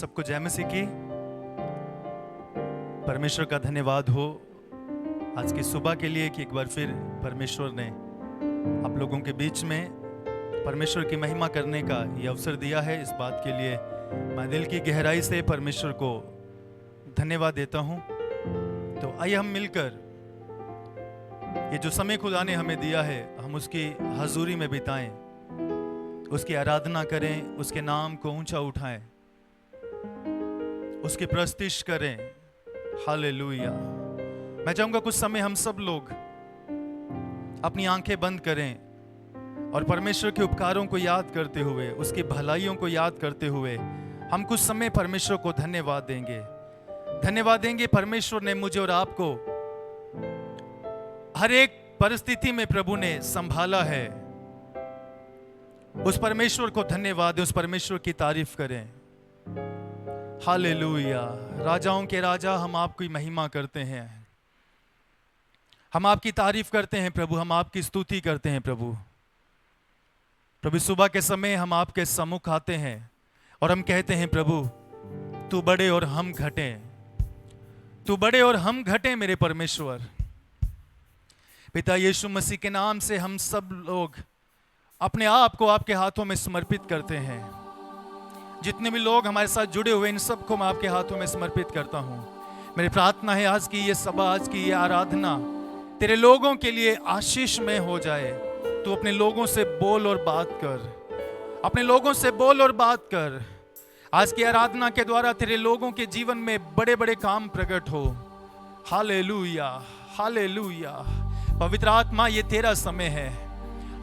सबको जय मसीह की। परमेश्वर का धन्यवाद हो आज की सुबह के लिए कि एक बार फिर परमेश्वर ने आप लोगों के बीच में परमेश्वर की महिमा करने का ये अवसर दिया है। इस बात के लिए मैं दिल की गहराई से परमेश्वर को धन्यवाद देता हूँ। तो आइए हम मिलकर ये जो समय खुदा ने हमें दिया है हम उसकी हजूरी में बिताएं, उसकी आराधना करें, उसके नाम को ऊंचा उठाएं, उसकी प्रस्तुति करें। हालेलुया। मैं चाहूंगा कुछ समय हम सब लोग अपनी आंखें बंद करें और परमेश्वर के उपकारों को याद करते हुए, उसकी भलाइयों को याद करते हुए हम कुछ समय परमेश्वर को धन्यवाद देंगे। धन्यवाद देंगे परमेश्वर ने मुझे और आपको हर एक परिस्थिति में प्रभु ने संभाला है। उस परमेश्वर को धन्यवाद दें, उस परमेश्वर की तारीफ करें। हालेलुया। राजाओं के राजा हम आपकी महिमा करते हैं, हम आपकी तारीफ करते हैं प्रभु, हम आपकी स्तुति करते हैं प्रभु। प्रभु सुबह के समय हम आपके सम्मुख आते हैं और हम कहते हैं प्रभु तू बड़े और हम घटे, तू बड़े और हम घटे मेरे परमेश्वर। पिता यीशु मसीह के नाम से हम सब लोग अपने आप को आपके हाथों में समर्पित करते हैं। जितने भी लोग हमारे साथ जुड़े हुए इन सबको मैं आपके हाथों में समर्पित करता हूँ। मेरी प्रार्थना है आज की ये सभा, आज की ये आराधना तेरे लोगों के लिए आशीष में हो जाए। तू अपने लोगों से बोल और बात कर, अपने लोगों से बोल और बात कर। आज की आराधना के द्वारा तेरे लोगों के जीवन में बड़े बड़े काम प्रकट हो। Hallelujah, hallelujah. पवित्र आत्मा ये तेरा समय है,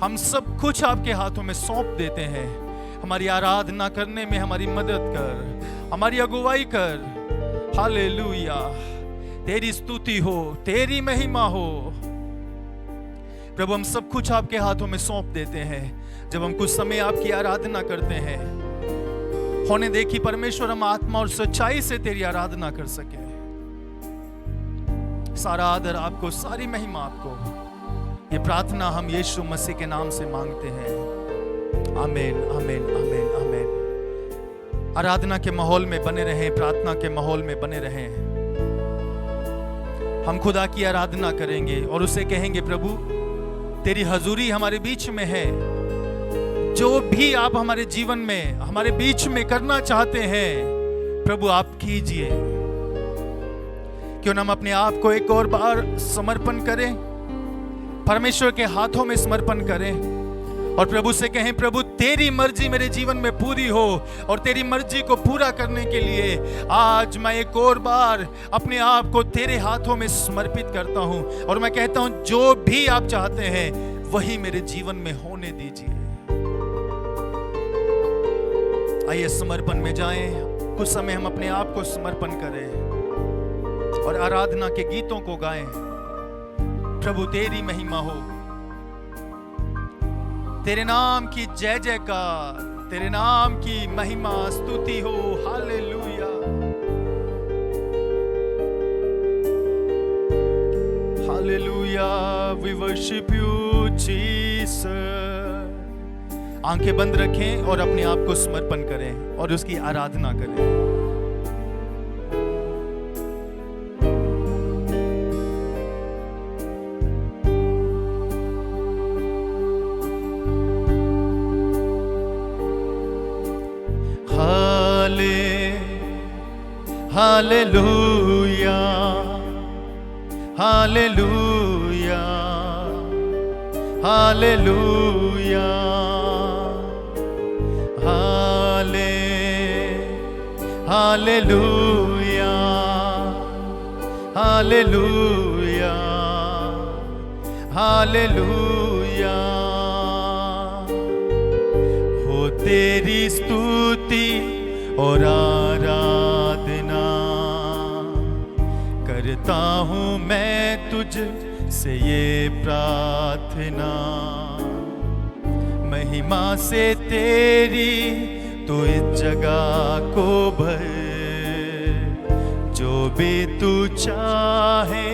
हम सब कुछ आपके हाथों में सौंप देते हैं। हमारी आराधना करने में हमारी मदद कर, हमारी अगुवाई कर। हालेलुया। तेरी स्तुति हो, तेरी महिमा हो प्रभु। हम सब कुछ आपके हाथों में सौंप देते हैं। जब हम कुछ समय आपकी आराधना करते हैं, होने देखी परमेश्वर हम आत्मा और सच्चाई से तेरी आराधना कर सके। सारा आदर आपको, सारी महिमा आपको। ये प्रार्थना हम यीशु मसीह के नाम से मांगते हैं। आमीन, आमीन, आमीन, आमीन। आराधना के माहौल में बने रहें, प्रार्थना के माहौल में बने रहें। हम खुदा की आराधना करेंगे और उसे कहेंगे प्रभु तेरी हजूरी हमारे बीच में है। जो भी आप हमारे जीवन में हमारे बीच में करना चाहते हैं प्रभु आप कीजिए। क्यों न हम अपने आप को एक और बार समर्पण करें, परमेश्वर के हाथों में समर्पण करें और प्रभु से कहें प्रभु तेरी मर्जी मेरे जीवन में पूरी हो। और तेरी मर्जी को पूरा करने के लिए आज मैं एक और बार अपने आप को तेरे हाथों में समर्पित करता हूं और मैं कहता हूं जो भी आप चाहते हैं वही मेरे जीवन में होने दीजिए। आइए समर्पण में जाएं। कुछ समय हम अपने आप को समर्पण करें और आराधना के गीतों को गाएं। प्रभु तेरी महिमा हो, तेरे नाम की जय जयकार, तेरे नाम की महिमा स्तुति हो। Hallelujah, hallelujah. We worship you Jesus. आंखें बंद रखें और अपने आप को समर्पण करें और उसकी आराधना करें। हालेलुया, हालेलुया, हालेलुया, हाले हालेलुया, हालेलुया, हालेलुया। हो तेरी स्तुति और आराधना करता हूँ मैं तुझ से ये प्रार्थना। महिमा से तेरी तू इस जगह को भर, जो भी तू चाहे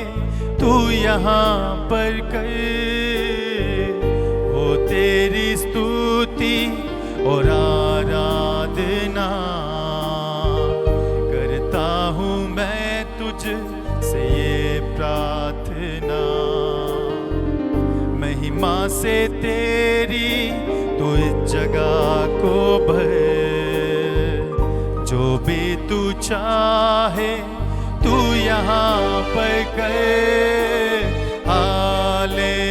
तू यहाँ पर कर। हो तेरी स्तुति और आराधना तुझ से ये प्रार्थना, महिमा से तेरी तू इस जगह को भर, जो भी तू चाहे तू यहाँ पर कर। हालेलुया,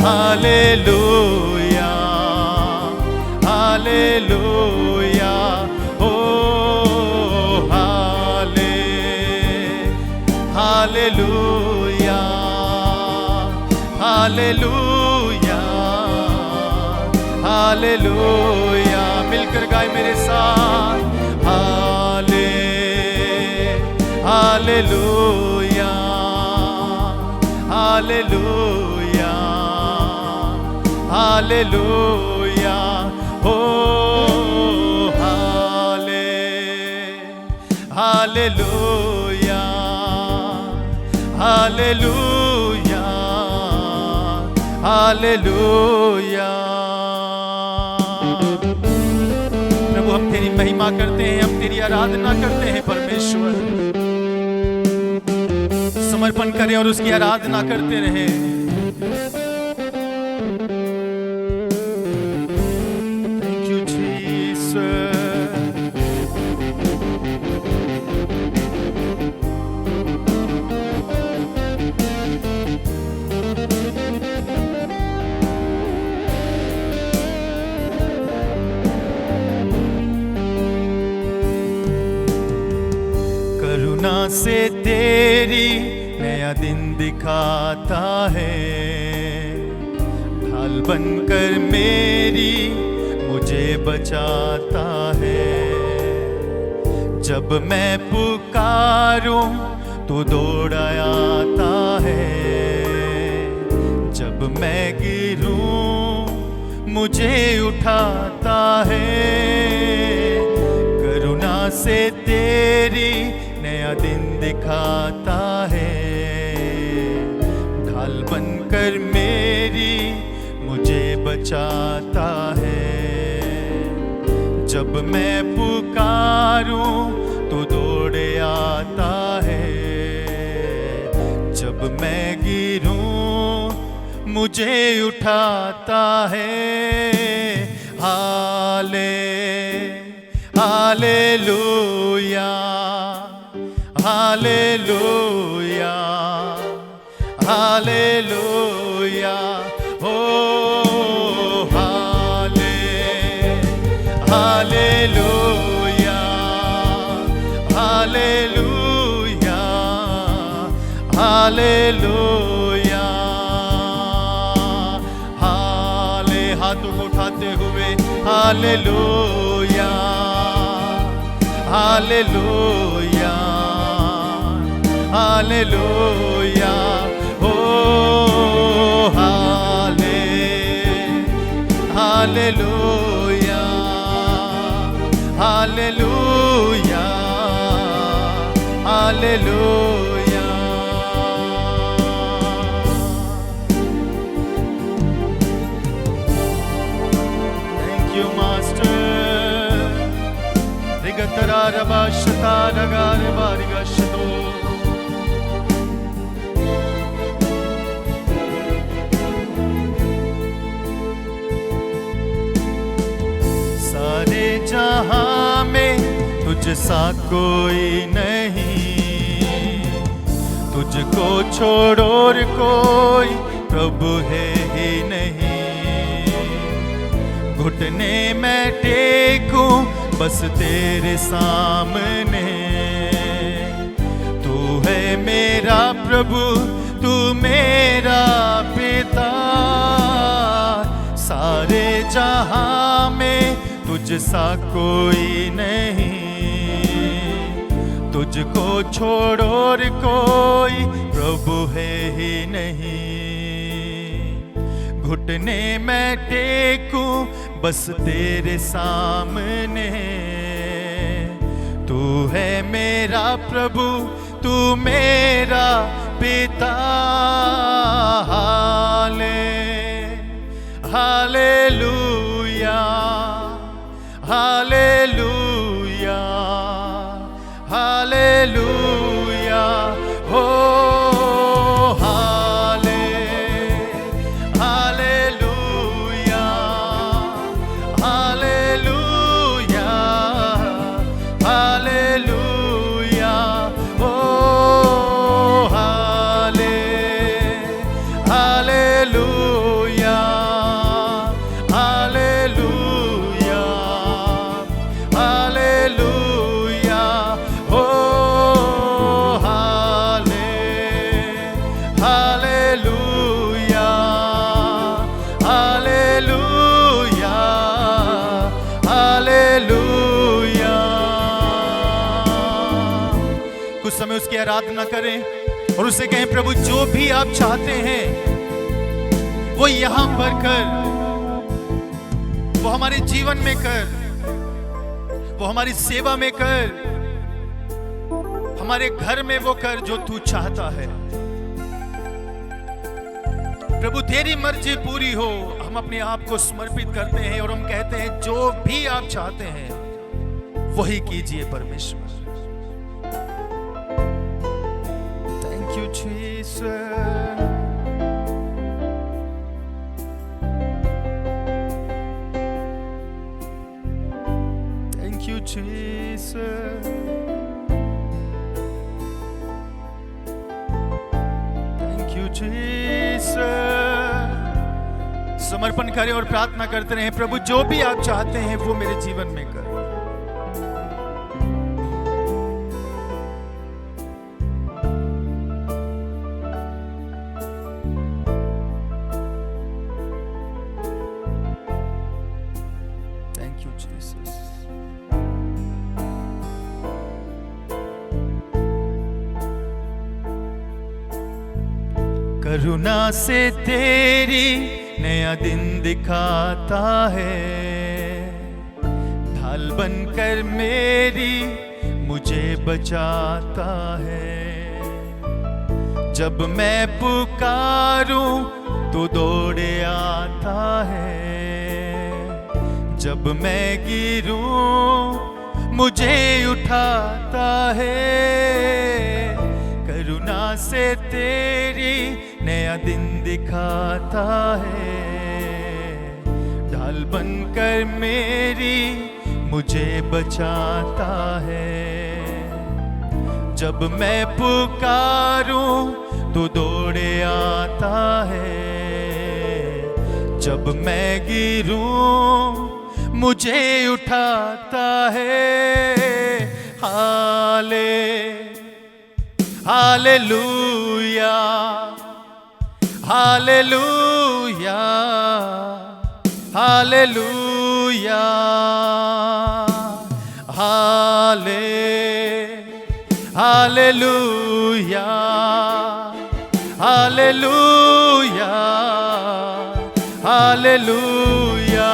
हालेलुया, हालेलुया, ओ हालेलुया, हालेलुया, हालेलुया। मिलकर गाए मेरे साथ, हालेलुया, हालेलुया, हालेलुया, ओ हालेलुया, हालेलुया, हालेलुया। प्रभु हम तेरी महिमा करते हैं, हम तेरी आराधना करते हैं परमेश्वर। समर्पण करें और उसकी आराधना करते रहें। Thank you Jesus. करुणा से तेरी नया दिन दिखाता है, ढाल बनकर मेरी मुझे बचाता है। जब मैं पुकारूं तो दौड़ आता है, जब मैं गिरूं मुझे उठाता है। करुणा से तेरी नया दिन दिखाता है, ढाल बनकर मेरी मुझे बचाता है। जब मैं पुकारूं तो दौड़ आता है, जब मैं गिरूं मुझे उठाता है। हालेलुया, हालेलुया, हालेलुया, ओ हालेलुया, हालेलुया, हालेलुया, हाथों को उठाते हुए हालेलुया, हालेलुया, हालेलुया, ओ hallelujah, hallelujah, hallelujah. Thank you master. रिगतरा रबा शता नगार बारिगा शतो। सारे जहां में तुझ सा कोई नहीं, तुझको छोड़ और कोई प्रभु है ही नहीं। घुटने में टेकूं बस तेरे सामने, तू है मेरा प्रभु, तू मेरा पिता। सारे जहां में तुझ सा कोई नहीं, तुझको छोड़ और कोई प्रभु है ही नहीं। घुटने में टेकूं बस तेरे सामने, तू है मेरा प्रभु, तू मेरा पिता। हालेलुया, हालेलुया, उस समय उसकी आराधना करें और उससे कहें, प्रभु जो भी आप चाहते हैं वो यहां पर कर, वो हमारे जीवन में कर, वो हमारी सेवा में कर, हमारे घर में वो कर जो तू चाहता है। प्रभु तेरी मर्जी पूरी हो। हम अपने आप को समर्पित करते हैं और हम कहते हैं जो भी आप चाहते हैं वही कीजिए परमेश्वर। Thank you Jesus. Thank you Jesus. Thank you Jesus. समर्पण करें और प्रार्थना करते रहें, प्रभु जो भी आप चाहते हैं वो मेरे जीवन में कर। Thank you Jesus. करुणा से तेरी नया दिन दिखाता है, ढाल बनकर मेरी मुझे बचाता है। जब मैं पुकारूं तो दौड़े आता है, जब मैं गिरूं मुझे उठाता है। करुणा से तेरी नया दिन दिखाता है, ढाल बनकर मेरी मुझे बचाता है। जब मैं पुकारूं तो दौड़े आता है, जब मैं गिरूं मुझे उठाता है। Hallelujah, hallelujah, hallelujah, hallelujah, hallelujah, hallelujah,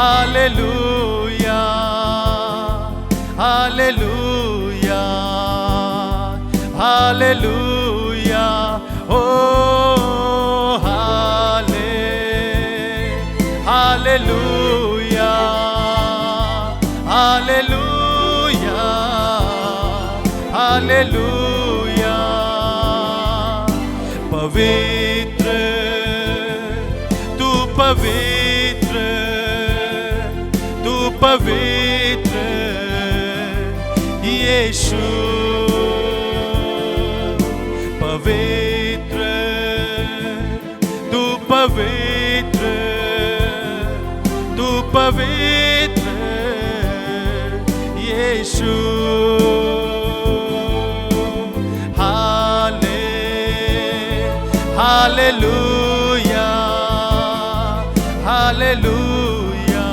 hallelujah, hallelujah, hallelujah, ओ हालेलुया, हालेलुया, हालेलुया। पवित्र तू, पवित्र तू, पवित्र यीशु। पवित्र तू, पवित्र तू, पवित्र यीशु। हालेलुया, हालेलुया,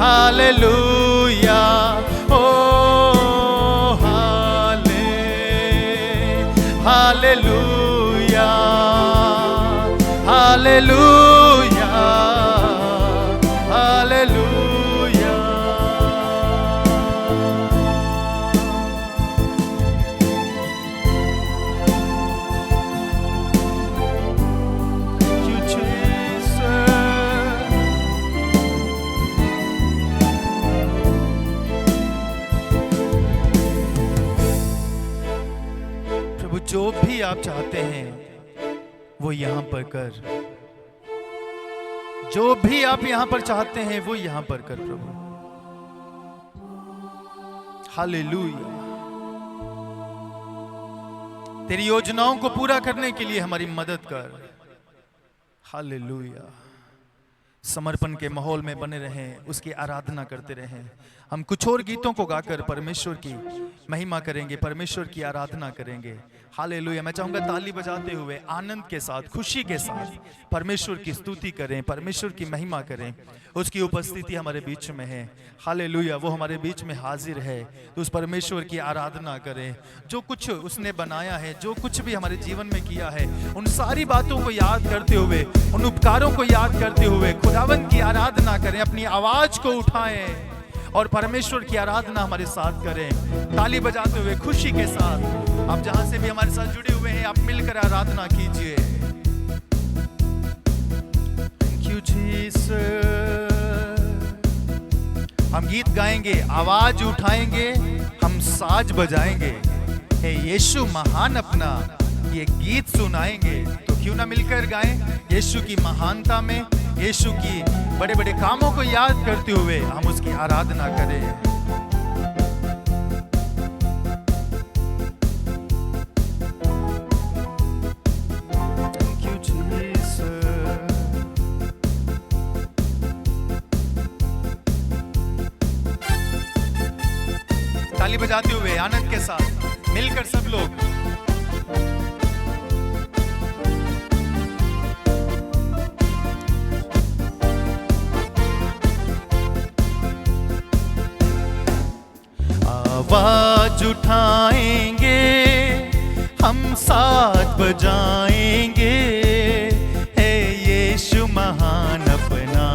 हालेलुया, ओ hallelujah, hallelujah, hallelujah. Thank you, Jesus. प्रभु जो भी आप चाहते हैं वो यहाँ पर कर, जो भी आप यहाँ पर चाहते हैं वो यहाँ पर कर प्रभु। हालेलुया। तेरी योजनाओं को पूरा करने के लिए हमारी मदद कर। हालेलुया। समर्पण के माहौल में बने रहें, उसकी आराधना करते रहें। हम कुछ और गीतों को गाकर परमेश्वर की महिमा करेंगे, परमेश्वर की आराधना करेंगे। हालेलुया। मैं चाहूंगा ताली बजाते हुए आनंद के साथ, खुशी के साथ परमेश्वर की स्तुति करें, परमेश्वर की महिमा करें। उसकी उपस्थिति हमारे बीच में है। हालेलुया। वो हमारे बीच में हाजिर है, तो उस परमेश्वर की आराधना करें। जो कुछ उसने बनाया है, जो कुछ भी हमारे जीवन में किया है, उन सारी बातों को याद करते हुए, उन उपकारों को याद करते हुए खुदावंद की आराधना करें। अपनी आवाज को उठाएं और परमेश्वर की आराधना हमारे साथ करें, ताली बजाते हुए खुशी के साथ। आप जहां से भी हमारे साथ जुड़े हुए हैं, आप मिलकर आराधना कीजिए। Thank you Jesus. हम गीत गाएंगे, आवाज उठाएंगे, हम साज बजाएंगे। हे यीशु महान अपना ये गीत सुनाएंगे। तो क्यों ना मिलकर गाएं यीशु की महानता में, यीशु की बड़े बड़े कामों को याद करते हुए हम उसकी आराधना करें। Thank you Jesus. ताली बजाते हुए आनंद के साथ मिलकर सब लोग। आवाज उठाएंगे, हम साथ बजाएंगे। हे यीशु महान अपना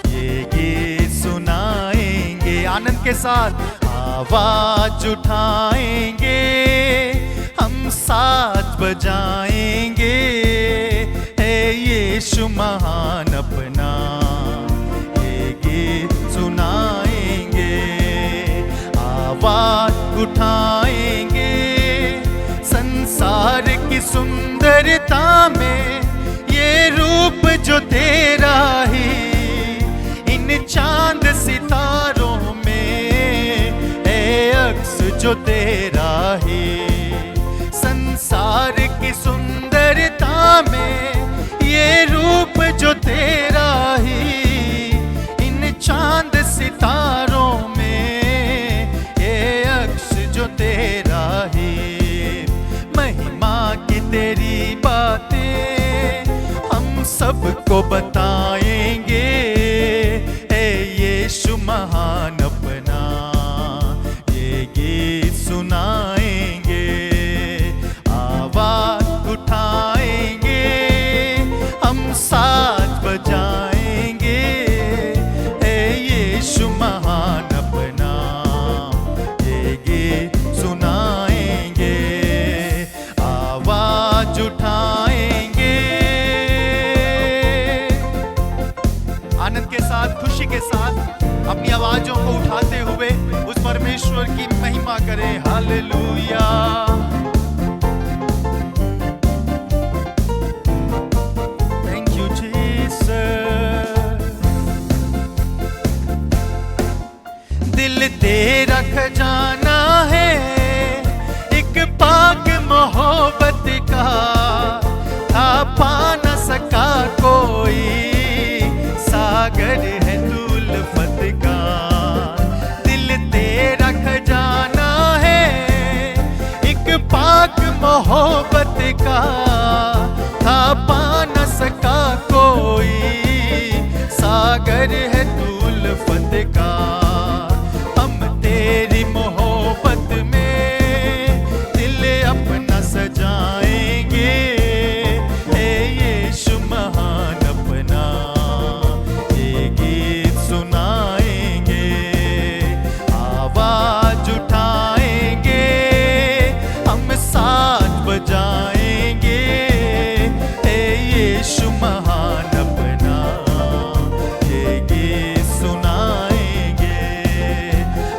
ये गीत सुनाएंगे। आनंद के साथ आवाज उठाएंगे, हम साथ बजाएंगे। हे यीशु महान अपना ये गीत सुनाएंगे। आवाज उठाएंगे, संसार की सुंदरता में ये रूप जो तेरा ही, इन चांद सितारों में है अक्स जो तेरा ही। संसार की सुंदरता में ये रूप जो तेरा ही, इन चांद सितारों में जो तेरा ही। महिमा की तेरी बातें हम सबको बताएंगे। हे यीशु महान अपना ये गीत सुनाएंगे। आवाज उठाएंगे, हम साथ बजाएंगे। हे यीशु महान अपना सुनाएंगे। आवाज उठाएंगे, आनंद के साथ, खुशी के साथ अपनी आवाजों को उठाते हुए उस परमेश्वर की महिमा करें। हालेलुया। Thank you Jesus. दिल तेरा खजाना है, एक पाक मोहब्बत का, था पा न सका कोई, सागर है तू उल्फत का। दिल तेरा खजाना है, एक पाक मोहब्बत का, था पा न सका कोई, सागर है तू उल्फत का। तेरी मोहब्बत में दिल अपना सजाएंगे। हे यीशु महान अपना ये गीत सुनाएंगे। आवाज उठाएंगे, हम साथ बजाएंगे। हे यीशु महान अपना ये गीत सुनाएंगे।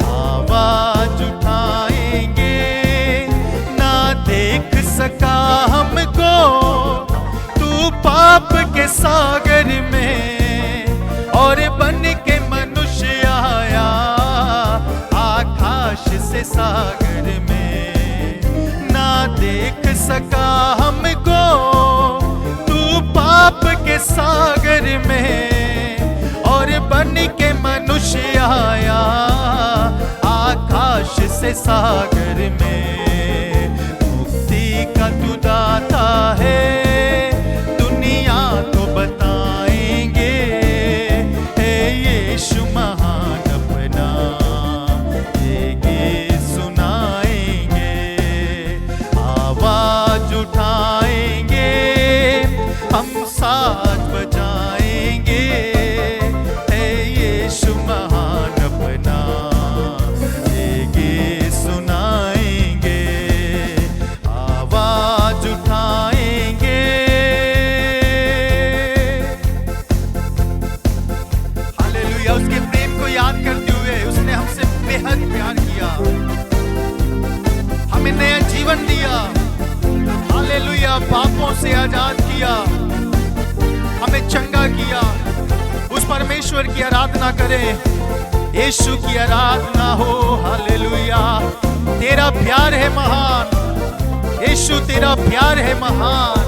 आवाज उठाएंगे, ना देख सका हमको तू पाप के सागर में, और बन के मनुष्य आया आकाश से सागर में। ना देख सका हमको तू पाप से सागर में। मुक्ति का तू दाता है, दुनिया को बताएंगे, हे यीशु महान अपना ये गीत सुनाएंगे। आवाज उठाएंगे, हम साथ बजाएंगे, हे यीशु महान अपना ये गीत सुनाएंगे। आवाज उठाएंगे। हालेलुया। उसके प्रेम को याद करते हुए उसने हमसे बेहद प्यार किया, हमें नया जीवन दिया। हालेलुया। पापों से आजाद किया, हमें चंगा किया। उस परमेश्वर की आराधना करें, यीशु की आराधना हो। हालेलुया। तेरा प्यार है महान यीशु, तेरा प्यार है महान।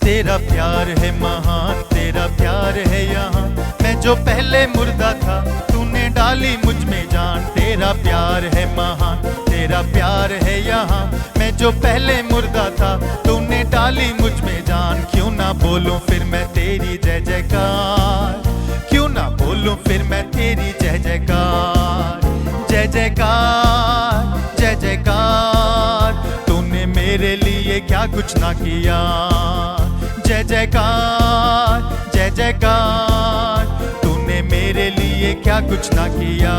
तेरा प्यार है महान, तेरा प्यार है यहाँ। मैं जो पहले मुर्दा था, तूने डाली मुझ में जान। तेरा प्यार है महान, तेरा प्यार है यहाँ। मैं जो पहले मुर्दा था, तूने डाली मुझ में जान। क्यों ना बोलूं फिर मैं तेरी जय जयकार, क्यों ना बोलूं फिर मैं तेरी जय जयकार। जय जयकार, जय जयकार, तूने मेरे लिए क्या कुछ ना किया। जय जयकार, जय जयकार, तूने मेरे लिए क्या कुछ ना किया।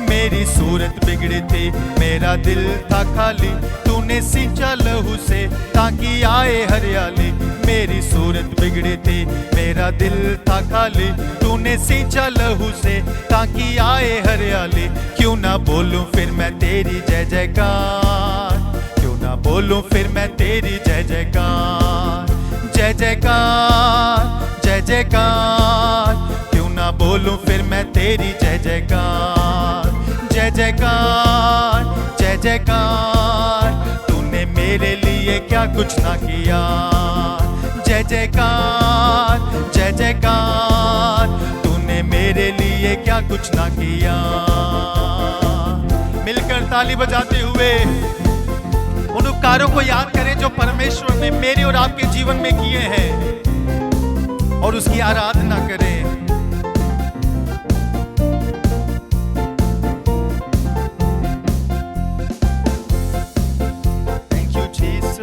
मेरी सूरत बिगड़ी थी, मेरा दिल था खाली, तूने सींचा लहू से ताकि आए हरियाली। मेरी सूरत बिगड़ी थी, मेरा दिल था खाली, तूने सींचा लहू से ताकि आए हरियाली। क्यों ना बोलूं फिर मैं तेरी जय जयकार, क्यों ना बोलूं फिर मैं तेरी जय जयकार। जय जयकार, जय जयकार, क्यों ना बोलूं फिर मैं तेरी जय जयकार। जय जयकार, जय जयकार, तूने मेरे लिए क्या कुछ ना किया। जय जयकार, जय जयकार, तूने मेरे लिए क्या कुछ ना किया। मिलकर ताली बजाते हुए उन उपकारों को याद करें जो परमेश्वर ने मेरे और आपके जीवन में किए हैं, और उसकी आराधना करें। Thank you Jesus.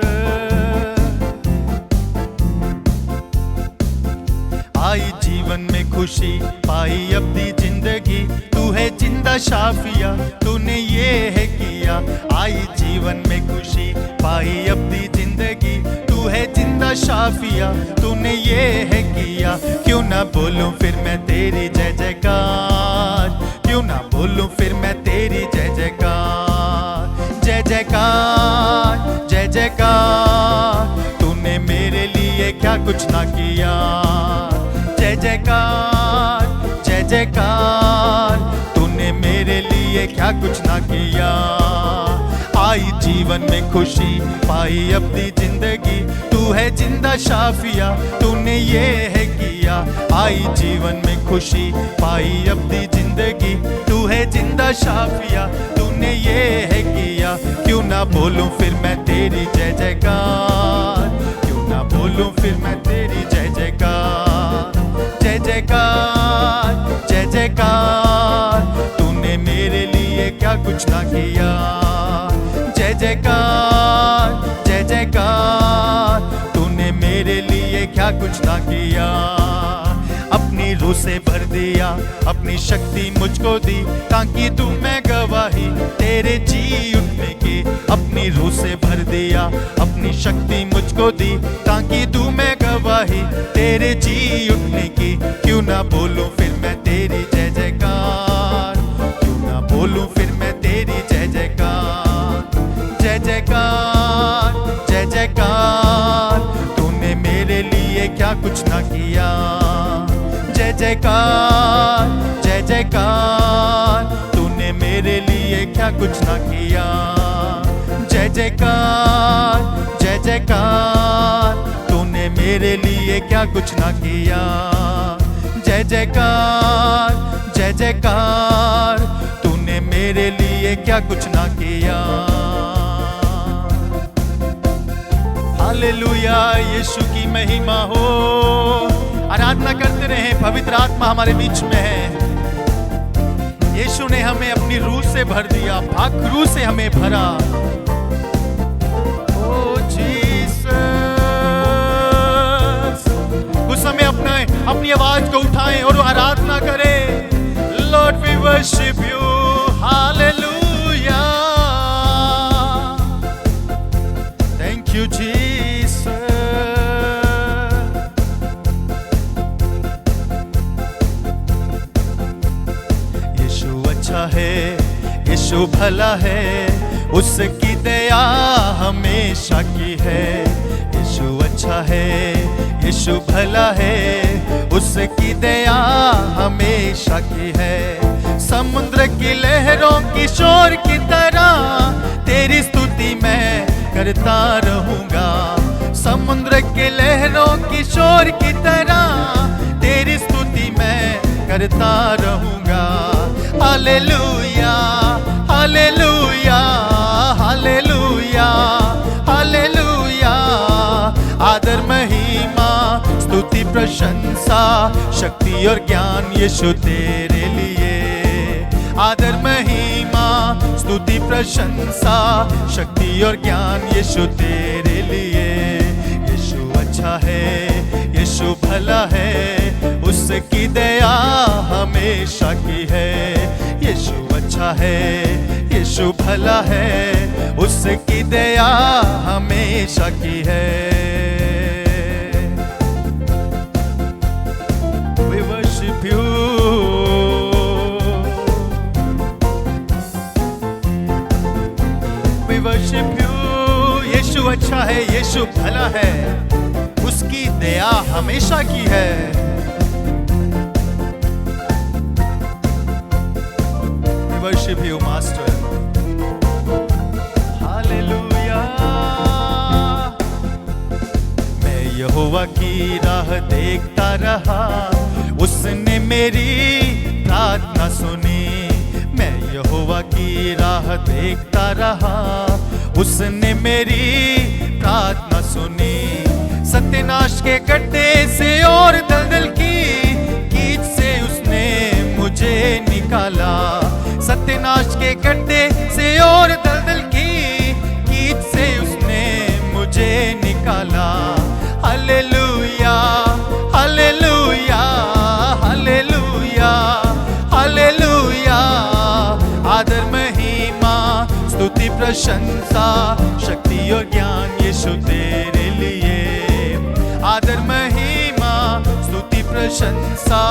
आई जीवन में खुशी, पाई अपनी जिंदगी, तू है जिंदा शाफिया, तूने ये है किया। आई जीवन में खुशी, पाई अपनी जिंदगी, तू है जिंदा शाफिया, तूने ये है किया। क्यों ना बोलूं फिर मैं तेरी जय जयकार, क्यों ना बोलूं फिर मैं तेरी जय जयकार। जय जयकार, जय जयकार, तूने मेरे लिए क्या कुछ ना किया। जय जयकार, जय जयकार, तूने मेरे लिए क्या कुछ ना किया। आई जीवन में खुशी, पाई अपनी जिंदगी, तू है जिंदा शाफिया, तूने ये है किया। आई जीवन में खुशी, पाई अपनी जिंदगी, तू है जिंदा शाफिया, तूने ये है किया। क्यों ना बोलूं फिर मैं तेरी जय जयकार, क्यों ना बोलूं फिर मैं तेरी जय जयकार। जय जयकार, जय जयकार, तूने मेरे लिए क्या कुछ ना किया। जय जयकार, जय जयकार, तूने मेरे लिए क्या कुछ ना किया। अपनी रूह से भर दिया, अपनी शक्ति मुझको दी, ताकि तू मैं गवाही तेरे जी उठने की। अपनी रूह से भर दिया, अपनी शक्ति मुझको दी, ताकि तू मैं गवाही तेरे जी उठने की। क्यों ना बोलूं फिर मैं तेरी जय जयकार, क्यों ना बोलूं फिर मैं तेरी जय जयकार। जय जयकार, जय जयकार, तूने मेरे लिए क्या कुछ ना किया। जय जयकार, जय जयकार, तूने मेरे लिए क्या कुछ ना किया। जय जयकार जय जयकार, तूने मेरे लिए क्या कुछ ना किया। जय जयकार जय जयकार, तूने मेरे लिए क्या कुछ ना किया। हालेलुया, यीशु की महिमा हो। आराधना करते रहे, पवित्र आत्मा हमारे बीच में है। यीशु ने हमें अपनी रूह से भर दिया, भाखरू से हमें भरा। ओ जीसस, उस समय अपनी आवाज को उठाएं और आराधना करें। Lord we worship you, hallelujah, thank you Jesus. यीशु अच्छा है, यीशु भला है, उसकी दया हमेशा की है। यीशु अच्छा है, यीशु भला है, उसकी दया हमेशा की है। समुद्र की लहरों की शोर की तरह तेरी स्तुति मैं करता रहूंगा। समुद्र की लहरों की शोर की तरह तेरी स्तुति मैं करता रहूंगा। हालेलुया हालेलुया हालेलुया हालेलुया, आदर महिमा स्तुति प्रशंसा शक्ति और ज्ञान यीशु तेरे लिए। आदर महिमा स्तुति प्रशंसा शक्ति और ज्ञान यीशु तेरे लिए। यीशु अच्छा है, यीशु भला है, उसकी दया हमेशा की है। यीशु अच्छा है, यीशु भला है, उसकी दया हमेशा की है। We worship you, we worship you। यीशु अच्छा है, यीशु भला है, उसकी दया हमेशा की है। We worship you, Master। Hallelujah, मैं यहोवा की राह देखता रहा, उसने मेरी प्रार्थना सुनी। मैं यहोवा की राह देखता रहा, उसने मेरी प्रार्थना सुनी। सत्यानाश के गड्ढे से और दलदल की कीच से उसने मुझे निकाला। सत्यानाश के गड्ढे से और दलदल की कीच से उसने मुझे निकाला। हालेलुया हालेलुया हालेलुया हालेलुया, आदर महिमा स्तुति प्रशंसा शक्ति और ज्ञान यीशु तेरे लिए। आदर महिमा स्तुति प्रशंसा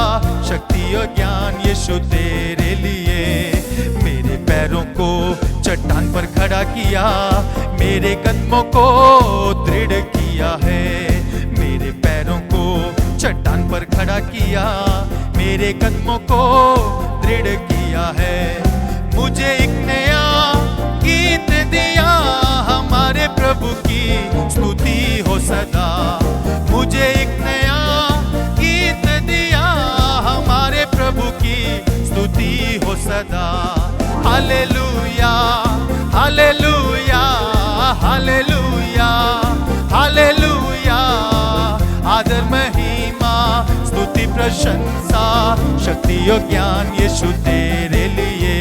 शक्ति और ज्ञान यीशु तेरे लिए। मेरे पैरों को चट्टान पर खड़ा किया, मेरे कदमों को दृढ़ किया है। मेरे पैरों को चट्टान पर खड़ा किया, मेरे कदमों को दृढ़ किया है। मुझे एक नया गीत दिया, हमारे प्रभु की स्तुति हो सदा। मुझे एक नया गीत दिया, हमारे प्रभु की स्तुति हो सदा। हालेलुया हालेलुया हालेलुया हालेलुया, आदर महिमा स्तुति प्रशंसा शक्ति और ज्ञान यीशु तेरे लिए।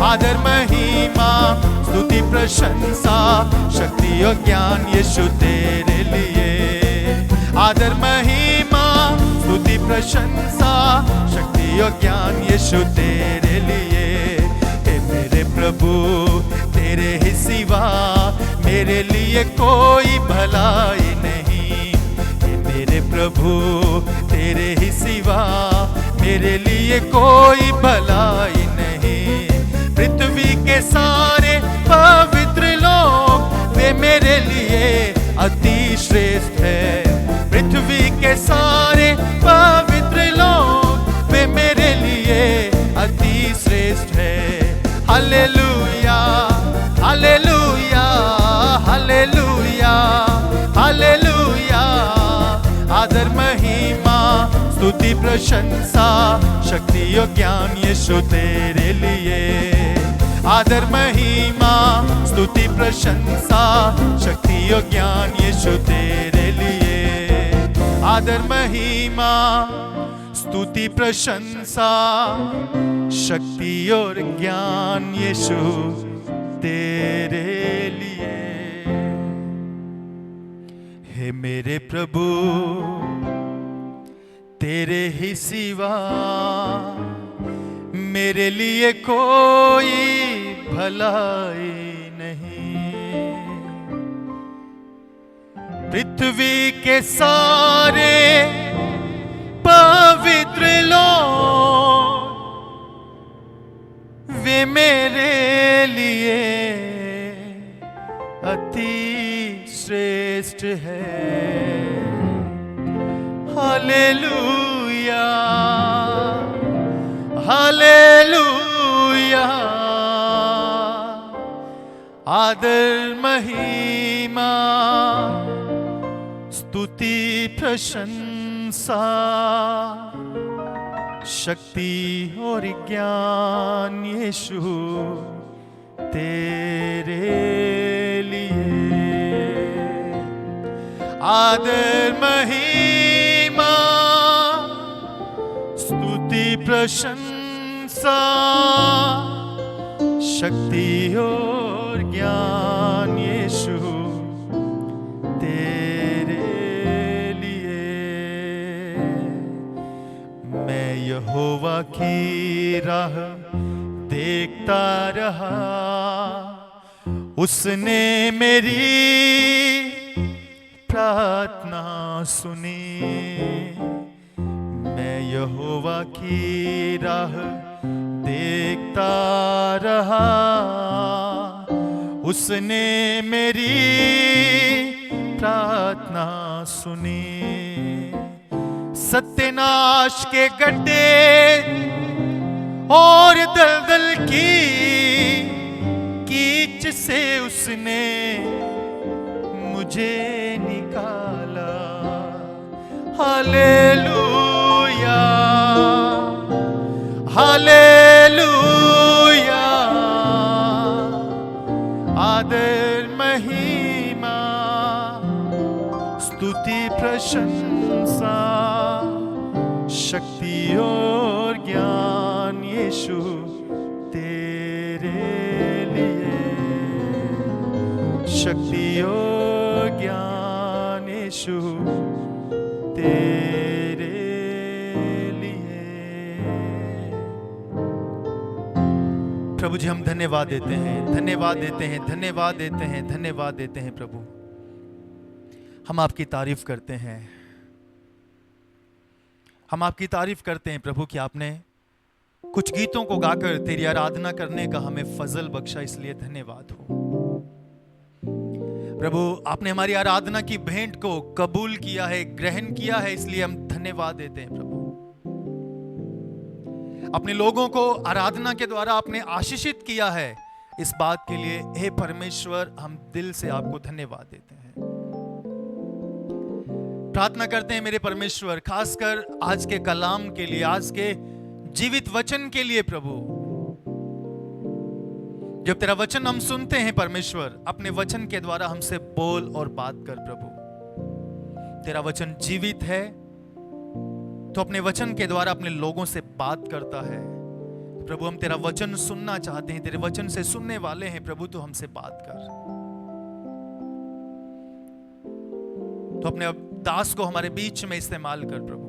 आदर महिमा स्तुति प्रशंसा शक्ति और ज्ञान यीशु तेरे लिए। आदर महिमा स्तुति प्रशंसा शक्ति और ज्ञान यीशु तेरे लिए। हे मेरे प्रभु, तेरे ही सिवा मेरे लिए कोई भलाई नहीं। हे मेरे प्रभु, तेरे ही सिवा मेरे लिए कोई भलाई नहीं। पृथ्वी के सारे पवित्र लोग वे मेरे लिए अति श्रेष्ठ है। पृथ्वी के सारे पवित्र लोग वे मेरे लिए अति श्रेष्ठ है। हालेलुया हालेलुया स्तुति प्रशंसा शक्ति और ज्ञान यीशु तेरे लिए। आदर महिमा स्तुति प्रशंसा शक्ति और ज्ञान यीशु तेरे लिए। आदर महिमा स्तुति प्रशंसा शक्ति और ज्ञान यीशु तेरे लिए। हे मेरे प्रभु तेरे ही सिवा मेरे लिए कोई भलाई नहीं। पृथ्वी के सारे पवित्र लोग वे मेरे लिए अति श्रेष्ठ है। Hallelujah hallelujah. आदर महिमा स्तुति प्रशंसा शक्ति और ज्ञान यीशु तेरे लिए। आदर महिमा स्तुति प्रशंसा शक्ति और ज्ञान यीशु तेरे लिए। मैं यहोवा की राह देखता रहा, उसने मेरी प्रार्थना सुनी। मैं यहोवा की राह देखता रहा, उसने मेरी प्रार्थना सुनी। सत्यानाश के गड्ढे और दलदल की कीच से उसने मुझे निकाला। Hallelujah hallelujah. आदर महिमा स्तुति प्रशंसा शक्ति और ज्ञान यीशु तेरे लिए। शक्ति और ज्ञान यीशु तेरे लिए। प्रभु जी हम धन्यवाद देते हैं, धन्यवाद देते हैं, धन्यवाद देते हैं, धन्यवाद देते हैं। प्रभु हम आपकी तारीफ करते हैं, हम आपकी तारीफ करते हैं प्रभु कि आपने कुछ गीतों को गाकर तेरी आराधना करने का हमें फजल बख्शा, इसलिए धन्यवाद हो। प्रभु आपने हमारी आराधना की भेंट को कबूल किया है, ग्रहण किया है, इसलिए हम धन्यवाद देते हैं। प्रभु अपने लोगों को आराधना के द्वारा आपने आशीषित किया है, इस बात के लिए हे परमेश्वर हम दिल से आपको धन्यवाद देते हैं। प्रार्थना करते हैं मेरे परमेश्वर, खासकर आज के कलाम के लिए, आज के जीवित वचन के लिए। प्रभु जब तेरा वचन हम सुनते हैं परमेश्वर, अपने वचन के द्वारा हमसे बोल और बात कर। प्रभु तेरा वचन जीवित है, तो अपने वचन के द्वारा अपने लोगों से बात करता है। प्रभु हम तेरा वचन सुनना चाहते हैं, तेरे वचन से सुनने वाले हैं। प्रभु तो हमसे बात कर, तो अपने दास को हमारे बीच में इस्तेमाल कर। प्रभु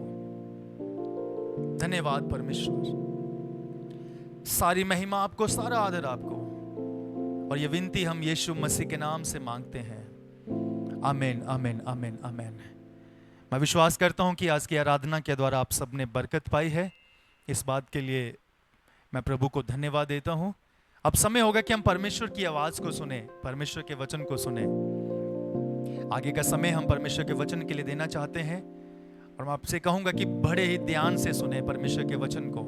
धन्यवाद परमेश्वर, सारी महिमा आपको, सारा आदर आपको, और ये विनती हम यीशु मसीह के नाम से मांगते हैं। आमीन आमीन आमीन आमीन। मैं विश्वास करता हूं कि आज की आराधना के द्वारा आप सबने बरकत पाई है। इस बात के लिए मैं प्रभु को धन्यवाद देता हूं। अब समय होगा कि हम परमेश्वर की आवाज को सुने, परमेश्वर के वचन को सुने। आगे का समय हम परमेश्वर के वचन के लिए देना चाहते हैं, और मैं आपसे कहूंगा कि बड़े ही ध्यान से सुने परमेश्वर के वचन को।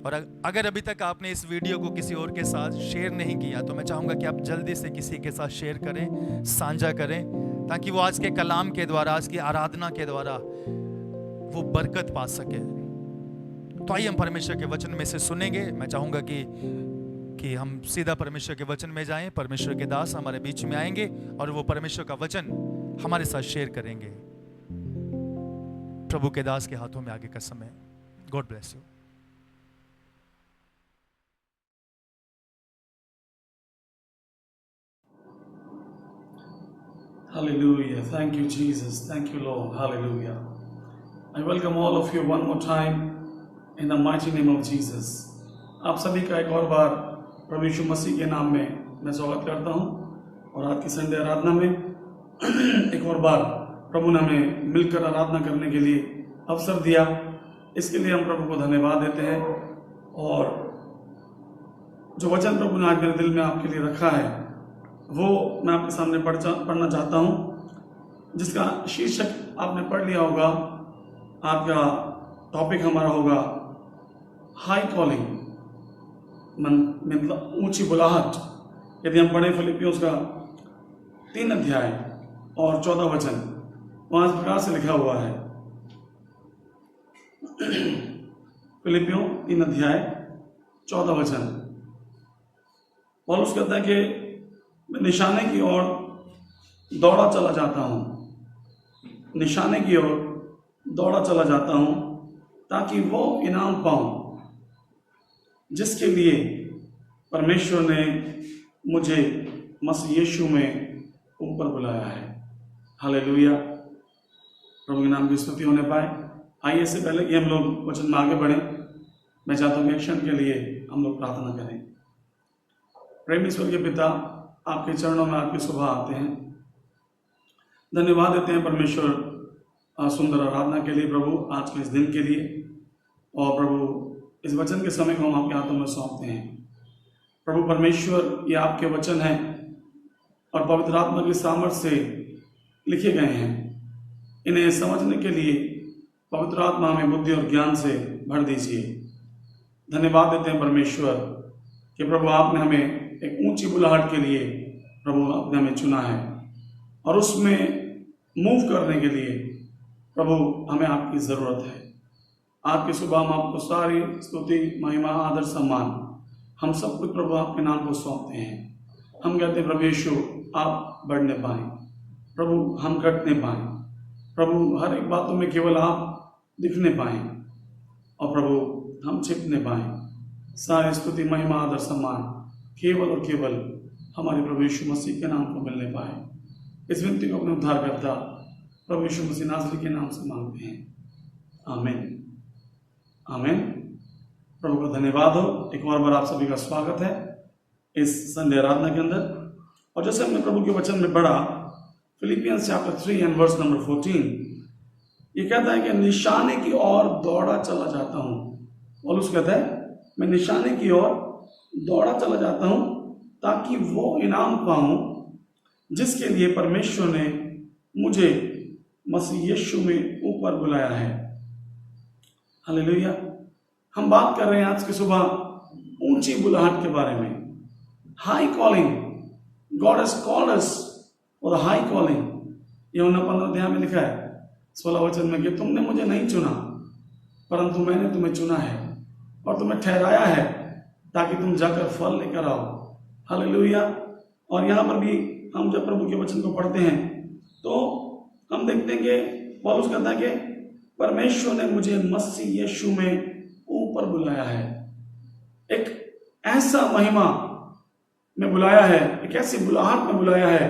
और अगर अभी तक आपने इस वीडियो को किसी और के साथ शेयर नहीं किया, तो मैं चाहूंगा कि आप जल्दी से किसी के साथ शेयर करें, साझा करें, ताकि वो आज के कलाम के द्वारा, आज की आराधना के द्वारा वो बरकत पा सके। तो आइए हम परमेश्वर के वचन में से सुनेंगे। मैं चाहूंगा कि हम सीधा परमेश्वर के वचन में जाएं। परमेश्वर के दास हमारे बीच में आएंगे और वो परमेश्वर का वचन हमारे साथ शेयर करेंगे। प्रभु के दास के हाथों में आगे का समय। God bless you. Hallelujah. Thank you, Jesus. Thank you, Lord. Hallelujah. I welcome all of you one more time in the mighty name of Jesus. आप सभी का एक और बार प्रभु यीशु मसीह के नाम में मैं स्वागत करता हूँ। और आज की संडे आराधना में एक और बार प्रभु ने हमें मिलकर आराधना करने के लिए अवसर दिया। इसके लिए हम प्रभु को धन्यवाद देते हैं। और जो वचन प्रभु ने आज मेरे दिल में आपके लिए रखा है वो मैं आपके सामने पढ़ना चाहता हूँ, जिसका शीर्षक आपने पढ़ लिया होगा। आपका टॉपिक हमारा होगा हाई कॉलिंग, मतलब ऊंची बुलाहट। यदि हम पढ़े फिलिपियों का 3 अध्याय और 14 वचन, वहाँ इस प्रकार से लिखा हुआ है। फिलिपियों 3 अध्याय 14 वचन, पौलुस कहता है कि मैं निशाने की ओर दौड़ा चला जाता हूँ, निशाने की ओर दौड़ा चला जाता हूँ ताकि वो इनाम पाऊँ जिसके लिए परमेश्वर ने मुझे मसीह यीशु में ऊपर बुलाया है। हालेलुया। प्रभु के नाम की स्तुति होने पाए। आइए, इससे पहले कि हम लोग वचन में आगे बढ़ें, मैं चाहता हूँ कि एक क्षण के लिए हम लोग प्रार्थना करें। प्रेम ईश्वर के पिता, आपके चरणों में आपकी सुबह आते हैं। धन्यवाद देते हैं परमेश्वर सुंदर आराधना के लिए, प्रभु आज के इस दिन के लिए। और प्रभु इस वचन के समय को हम आपके हाथों में सौंपते हैं। प्रभु परमेश्वर, ये आपके वचन हैं और पवित्र आत्मा की सामर्थ्य से लिखे गए हैं। इन्हें समझने के लिए पवित्र आत्मा हमें बुद्धि और ज्ञान से भर दीजिए। धन्यवाद देते हैं परमेश्वर कि प्रभु आपने हमें एक ऊंची बुलाहट के लिए प्रभु आपने हमें चुना है, और उसमें मूव करने के लिए प्रभु हमें आपकी ज़रूरत है। आपकी सुबह हम आपको सारी स्तुति, महिमा, आदर, सम्मान, हम सब कुछ प्रभु आपके नाम को सौंपते हैं। हम कहते हैं प्रभु यीशु, आप बढ़ने पाएँ, प्रभु हम घटने पाएँ, प्रभु हर एक बातों में केवल आप दिखने पाएँ, और प्रभु हम छिपने पाएँ। सारी स्तुति, महिमा, आदर, सम्मान केवल और केवल हमारे प्रभु यीशु मसीह के नाम को मिलने पाए। इस विनती को अपने उद्धारकर्ता प्रभु यीशु मसीह नासरी के नाम से मांगते हैं। आमीन, आमीन। प्रभु का धन्यवाद हो। एक और बार आप सभी का स्वागत है इस संडे आराधना के अंदर। और जैसे हमने प्रभु के वचन में पढ़ा, Philippians chapter 3 and verse number 14, ये कहता है कि निशाने की ओर दौड़ा चला जाता हूँ। पौलुस कहता है मैं निशाने की ओर दौड़ा चला जाता हूं ताकि वो इनाम पाऊं जिसके लिए परमेश्वर ने मुझे मसीह यीशु में ऊपर बुलाया है। हालेलुया। हम बात कर रहे हैं आज की सुबह ऊंची बुलाहट के बारे में। High calling, God has called us for the high calling. यूहन्ना 15 अध्याय में लिखा है 16 वचन में कि तुमने मुझे नहीं चुना परंतु मैंने तुम्हें चुना है और तुम्हें ठहराया है ताकि तुम जाकर फल लेकर आओ। हालेलुया। और यहाँ पर भी हम जब प्रभु के वचन को पढ़ते हैं तो हम देखते हैं कि पौलुस कहता है कि परमेश्वर ने मुझे मसीह यीशु में ऊपर बुलाया है। एक ऐसा महिमा में बुलाया है, एक ऐसी बुलाहट में बुलाया है।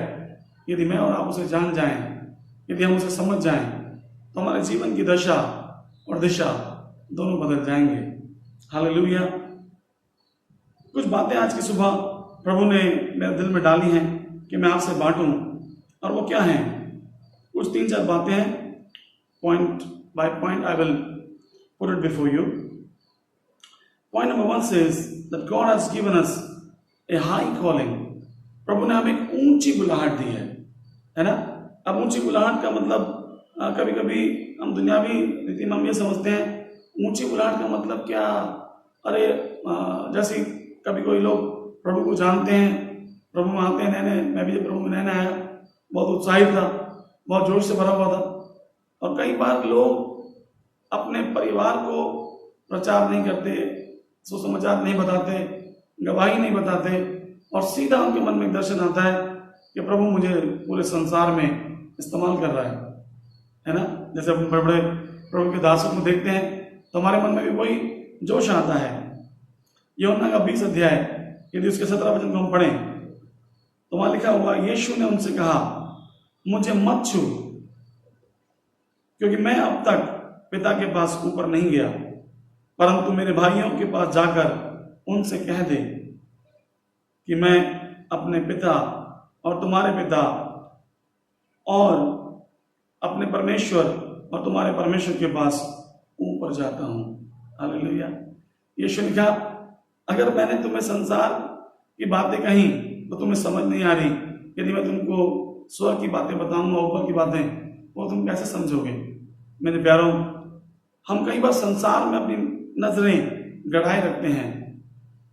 यदि मैं और आप उसे जान जाएं, यदि हम उसे समझ जाएं, तो हमारे जीवन की दशा और दिशा दोनों बदल जाएंगे। हालेलुया। कुछ बातें आज की सुबह प्रभु ने मेरे दिल में डाली हैं कि मैं आपसे बांटूं, और वो क्या हैं? कुछ 3-4 बातें हैं। Point by point I will put it before you. Point number 1 says that God has given us a high calling. प्रभु ने हमें एक ऊंची बुलाहट दी है ना। अब ऊंची बुलाहट का मतलब कभी कभी हम दुनियावी रीति में हम ये समझते हैं ऊंची बुलाहट का मतलब क्या, अरे जैसे कभी कोई लोग प्रभु को जानते हैं, प्रभु में आते हैं नए, मैं भी जब प्रभु में नया आया बहुत उत्साहित था, बहुत जोश से भरा हुआ था। और कई बार लोग अपने परिवार को प्रचार नहीं करते, सुसमाचार नहीं बताते, गवाही नहीं बताते, और सीधा उनके मन में एक दर्शन आता है कि प्रभु मुझे पूरे संसार में इस्तेमाल कर रहा है ना। जैसे हम बड़े बड़े प्रभु के दासों को देखते हैं तो हमारे मन में भी वही जोश आता है। यूहन्ना का 20 अध्याय यदि उसके 17 वचन को हम पढ़ें तो वहां लिखा हुआ, यीशु ने उनसे कहा, मुझे मत छू, क्योंकि मैं अब तक पिता के पास ऊपर नहीं गया, परंतु मेरे भाइयों के पास जाकर उनसे कह दे कि मैं अपने पिता और तुम्हारे पिता और अपने परमेश्वर और तुम्हारे परमेश्वर के पास ऊपर जाता हूं। हालेलुया। यीशु ने कहा, अगर मैंने तुम्हें संसार की बातें कही तो तुम्हें समझ नहीं आ रही, यदि मैं तुमको स्वर्ग की बातें बताऊंगा, ऊपर की बातें, वो तुम कैसे समझोगे। मेरे प्यारों, हम कई बार संसार में अपनी नजरें गड़ाए रखते हैं,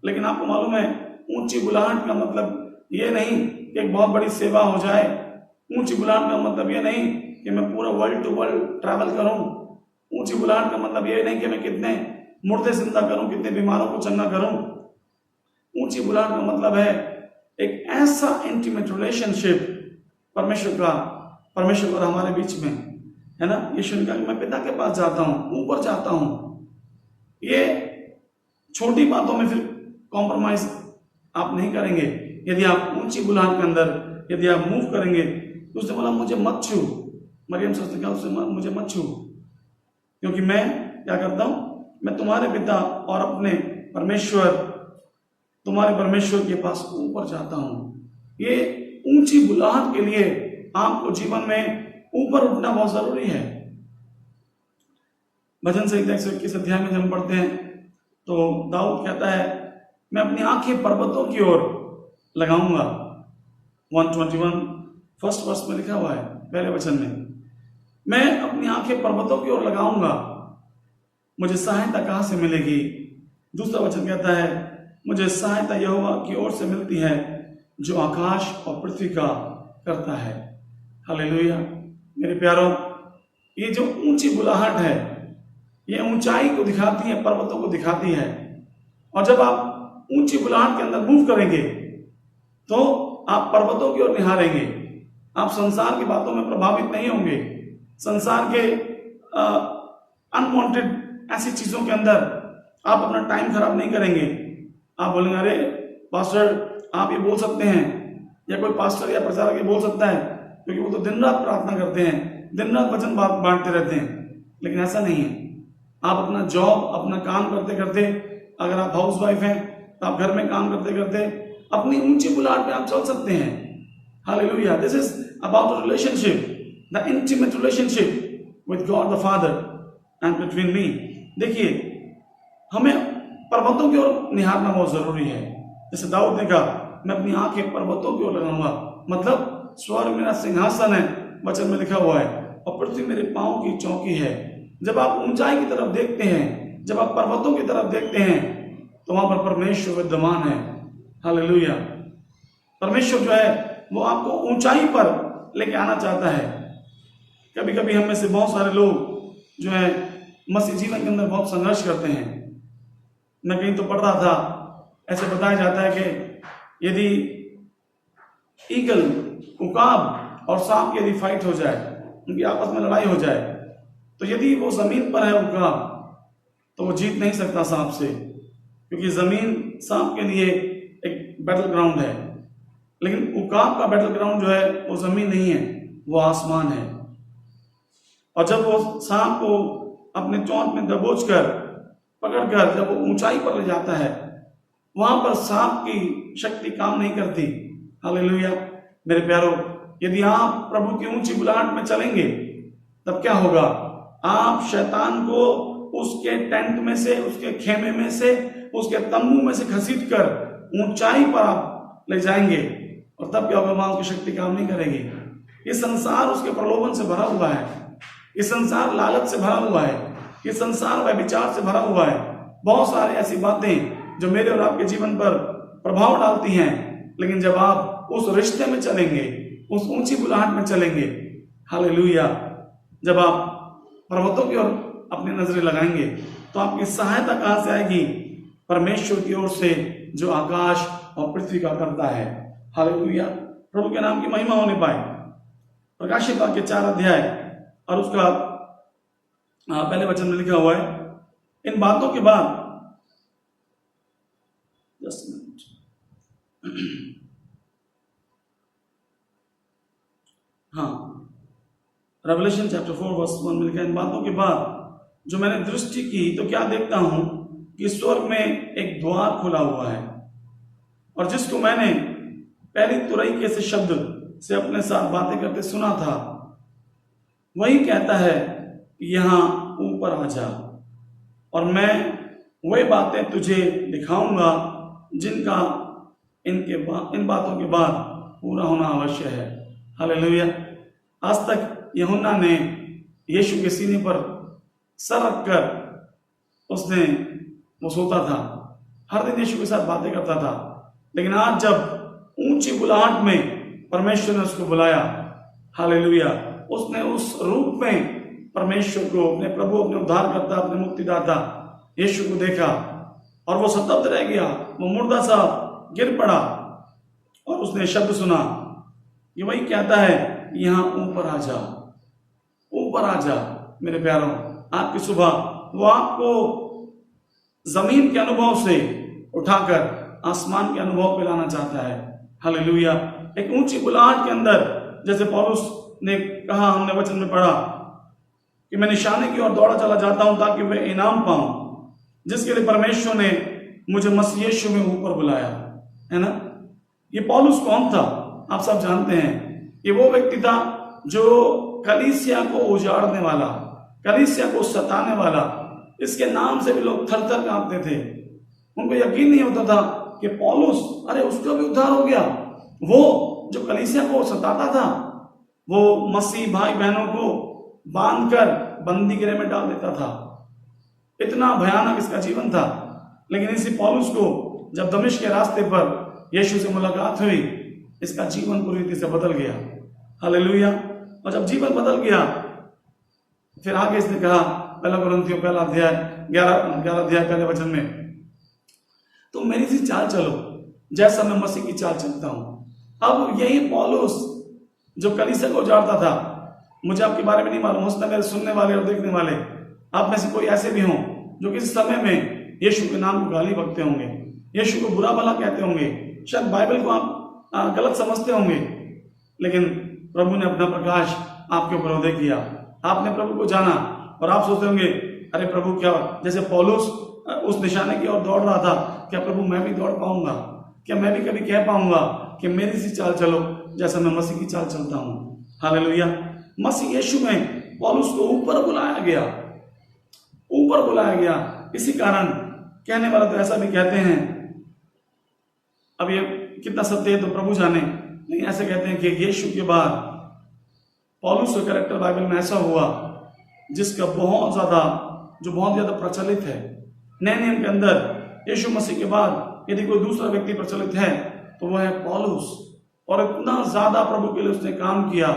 लेकिन आपको मालूम है ऊंची बुलाहट का मतलब ये नहीं कि एक बहुत बड़ी सेवा हो जाए। ऊंची बुलाहट का मतलब ये नहीं कि मैं पूरा वर्ल्ड टू वर्ल्ड ट्रैवल करूं। ऊंची बुलाहट का मतलब ये नहीं कि मैं कितने मुर्दे जिंदा करूं, कितने बीमारों को चंगा करूं। ऊंची बुलाहट का मतलब है एक ऐसा इंटीमेट रिलेशनशिप परमेश्वर और हमारे बीच में, है ना। यीशु ने कहा मैं पिता के पास जाता हूं, ऊपर जाता हूं। ये छोटी बातों में फिर कॉम्प्रोमाइज आप नहीं करेंगे। यदि आप ऊंची बुलाहट के अंदर यदि आप मूव करेंगे तो उसने बोला मुझे मत छू। मरियम से उसने कहा उससे मुझे मत छू, क्योंकि मैं क्या करता हूं, मैं तुम्हारे पिता और अपने परमेश्वर, तुम्हारे परमेश्वर के पास ऊपर जाता हूं। ये ऊंची बुलाहट के लिए आपको जीवन में ऊपर उठना बहुत जरूरी है। भजन संहिता 121 अध्याय में जब हम पढ़ते हैं तो दाऊद कहता है, मैं अपनी आंखें पर्वतों की ओर लगाऊंगा। 121 फर्स्ट वर्स में लिखा हुआ है, पहले वचन में, मैं अपनी आंखें पर्वतों की ओर लगाऊंगा, मुझे सहायता कहां से मिलेगी। दूसरा वचन कहता है, मुझे सहायता यहोवा की ओर से मिलती है जो आकाश और पृथ्वी का करता है। हालेलुया। मेरे प्यारों, ये जो ऊंची बुलाहट है ये ऊंचाई को दिखाती है, पर्वतों को दिखाती है। और जब आप ऊंची बुलाहट के अंदर मूव करेंगे तो आप पर्वतों की ओर निहारेंगे। आप संसार की बातों में प्रभावित नहीं होंगे। संसार के अनवांटेड ऐसी चीजों के अंदर आप अपना टाइम खराब नहीं करेंगे। आप बोलेंगे, अरे पास्टर आप ये बोल सकते हैं, या कोई पास्टर या प्रचारक ये बोल सकता है, क्योंकि वो तो दिन रात प्रार्थना करते हैं, दिन रात वचन बांटते रहते हैं। लेकिन ऐसा नहीं है। आप अपना जॉब, अपना काम करते करते, अगर आप हाउस वाइफ हैं तो आप घर में काम करते करते अपनी ऊंची बुलाहट में आप चल सकते हैं। Hallelujah. This is about the relationship, the intimate relationship with God the father and between me. देखिए, हमें पर्वतों की ओर निहारना बहुत जरूरी है। जैसे दाऊद ने कहा, मैं अपनी आंखें पर्वतों की ओर लगाऊंगा, मतलब स्वर्ग मेरा सिंहासन है, वचन में लिखा हुआ है, और पृथ्वी मेरे पांव की चौकी है। जब आप ऊंचाई की तरफ देखते हैं, जब आप पर्वतों की तरफ देखते हैं, तो वहां पर परमेश्वर विद्यमान है। हालेलुया। परमेश्वर जो है वो आपको ऊंचाई पर लेके आना चाहता है। कभी कभी हम में से बहुत सारे लोग जो है मसीह जीवन के अंदर बहुत संघर्ष करते हैं। मैं कहीं तो पढ़ रहा था, ऐसे बताया जाता है कि यदि ईगल, उकाब और सांप की यदि फाइट हो जाए, उनकी आपस में लड़ाई हो जाए, तो यदि वो जमीन पर है उकाब, तो वो जीत नहीं सकता सांप से, क्योंकि जमीन सांप के लिए एक बैटल ग्राउंड है। लेकिन उकाब का बैटल ग्राउंड जो है वो जमीन नहीं है, वो आसमान है। और जब वो सांप को अपने चोंच में दबोच कर पकड़कर जब वो ऊंचाई पर ले जाता है, वहां पर सांप की शक्ति काम नहीं करती। हालेलुया। मेरे प्यारों, यदि आप प्रभु की ऊंची बुलाहट में चलेंगे तब क्या होगा, आप शैतान को उसके टेंट में से, उसके खेमे में से, उसके तंबू में से घसीट कर ऊंचाई पर आप ले जाएंगे। और तब क्या होगा, वहां उसकी शक्ति काम नहीं करेगी। ये संसार उसके प्रलोभन से भरा हुआ है, ये संसार लालच से भरा हुआ है, ये संसार व्यभिचार से भरा हुआ है। बहुत सारी ऐसी बातें जो मेरे और आपके जीवन पर प्रभाव डालती हैं। लेकिन जब आप उस रिश्ते में चलेंगे, उस ऊंची बुलाहट में चलेंगे, हालेलुया, जब आप पर्वतों की ओर अपनी नजरें लगाएंगे तो आपकी सहायता कहां से आएगी? परमेश्वर की ओर से जो आकाश और पृथ्वी का करता है। हालेलुया, प्रभु के नाम की महिमा होने पाए। प्रकाशित वाक्य 4 अध्याय और उसका पहले वचन में लिखा हुआ है, इन बातों के बाद, जस्ट मिनट, हाँ, रेवलेशन चैप्टर 4 वर्स 1 में लिखा है, इन बातों के बाद जो मैंने दृष्टि की तो क्या देखता हूं कि स्वर्ग में एक द्वार खुला हुआ है, और जिसको मैंने पहली तुरई के से शब्द से अपने साथ बातें करते सुना था, वही कहता है यहां ऊपर आ जा, और मैं वही बातें तुझे दिखाऊंगा जिनका इन बातों के बाद पूरा होना अवश्य है। हालेलुया। आज तक यूहन्ना ने यीशु के सीने पर सर रखकर उसने वो सोता था, हर दिन यीशु के साथ बातें करता था, लेकिन आज जब ऊंची बुलाहट में परमेश्वर ने उसको बुलाया, हालेलुया, उसने उस रूप में परमेश्वर को, अपने प्रभु, अपने उद्धारकर्ता, अपने मुक्तिदाता यीशु को देखा और वो स्तब्ध रह गया, वो मुर्दा सा गिर पड़ा और उसने शब्द सुना, ये वही कहता है यहां ऊपर आ जा, ऊपर आ जा। मेरे प्यारों, आपकी सुबह वो आपको जमीन के अनुभव से उठाकर आसमान के अनुभव पे लाना चाहता है। हालेलुया। एक ऊंची बुलाहट के अंदर, जैसे पौलुस ने कहा, हमने वचन में पढ़ा कि मैं निशाने की ओर दौड़ा चला जाता हूं ताकि मैं इनाम पाऊं जिसके लिए परमेश्वर ने मुझे मसीह यीशु में ऊपर बुलाया, है ना। ये पौलुस कौन था? आप सब जानते हैं, ये वो व्यक्ति था जो कलीसिया को उजाड़ने वाला, कलीसिया को सताने वाला, इसके नाम से भी लोग थर थर कांपते थे। उनको यकीन नहीं होता था कि पौलुस, अरे उसका भी उद्धार हो गया। वो जो कलीसिया को सताता था, वो मसीह भाई बहनों को बांधकर बंदी गृह में डाल देता था। इतना भयानक इसका जीवन था। लेकिन इसी पौलुस को जब दमिश्क के रास्ते पर यीशु से मुलाकात हुई, इसका जीवन पूरी रीति से बदल गया। हालेलुया। और जब जीवन बदल गया, फिर आगे इसने कहा, पहला कुरिन्थियों पहला अध्याय 11 अध्याय पहले वचन में, तो मेरी सी चाल चलो जैसा मैं मसीह की चाल चलता हूं। अब यही पौलुस जो कलीसिया को उजाड़ता था, मुझे आपके बारे में नहीं मालूम, हो सकता है मेरे सुनने वाले और देखने वाले आप में से कोई ऐसे भी हों जो किसी समय में यीशु के नाम को गाली बकते होंगे, यीशु को बुरा भला कहते होंगे, शायद बाइबल को आप गलत समझते होंगे, लेकिन प्रभु ने अपना प्रकाश आपके ऊपर उदय किया, आपने प्रभु को जाना और आप सोचते होंगे, अरे प्रभु क्या, जैसे पौलुस उस निशाने की ओर दौड़ रहा था, क्या प्रभु मैं भी दौड़ पाऊंगा? क्या मैं भी कभी कह पाऊंगा कि मेरी सी चाल चलो जैसा मैं मसीह की चाल चलता हूं? हालेलुया। मसीह यीशु में पौलुस को ऊपर बुलाया गया, ऊपर बुलाया गया। इसी कारण कहने वाला तो ऐसा भी कहते हैं, अब ये कितना सत्य है तो प्रभु जाने, नहीं ऐसे कहते हैं कि यीशु के बाद पौलुस का कैरेक्टर बाइबल में ऐसा हुआ जिसका बहुत ज्यादा प्रचलित है। नए नियम के अंदर यीशु मसीह के बाद यदि कोई दूसरा व्यक्ति प्रचलित है तो वह है पौलुस। और इतना ज्यादा प्रभु के लिए उसने काम किया,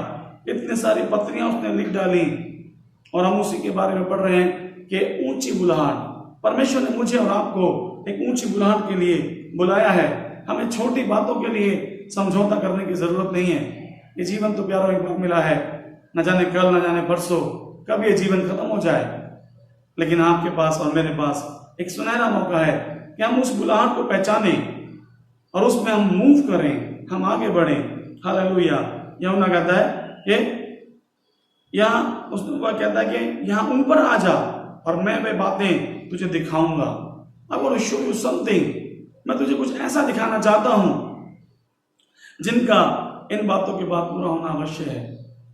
इतनी सारी पत्रियां उसने लिख डाली, और हम उसी के बारे में पढ़ रहे हैं कि ऊंची बुलाहट, परमेश्वर ने मुझे और आपको एक ऊंची बुलाहट के लिए बुलाया है। हमें छोटी बातों के लिए समझौता करने की जरूरत नहीं है। ये जीवन तो प्यारा एक बार मिला है, न जाने कल न जाने परसों कब ये जीवन खत्म हो जाए, लेकिन आपके पास और मेरे पास एक सुनहरा मौका है कि हम उस बुलाहट को पहचानें और उसमें हम मूव करें, हम आगे बढ़ें। हालेलुया। यूहन्ना कहता है कि यहाँ उसने कहता है कि यहाँ ऊपर आ जा और मैं वे बातें तुझे दिखाऊंगा। I want to show you something, मैं तुझे कुछ ऐसा दिखाना चाहता हूं जिनका इन बातों के बाद पूरा होना अवश्य है।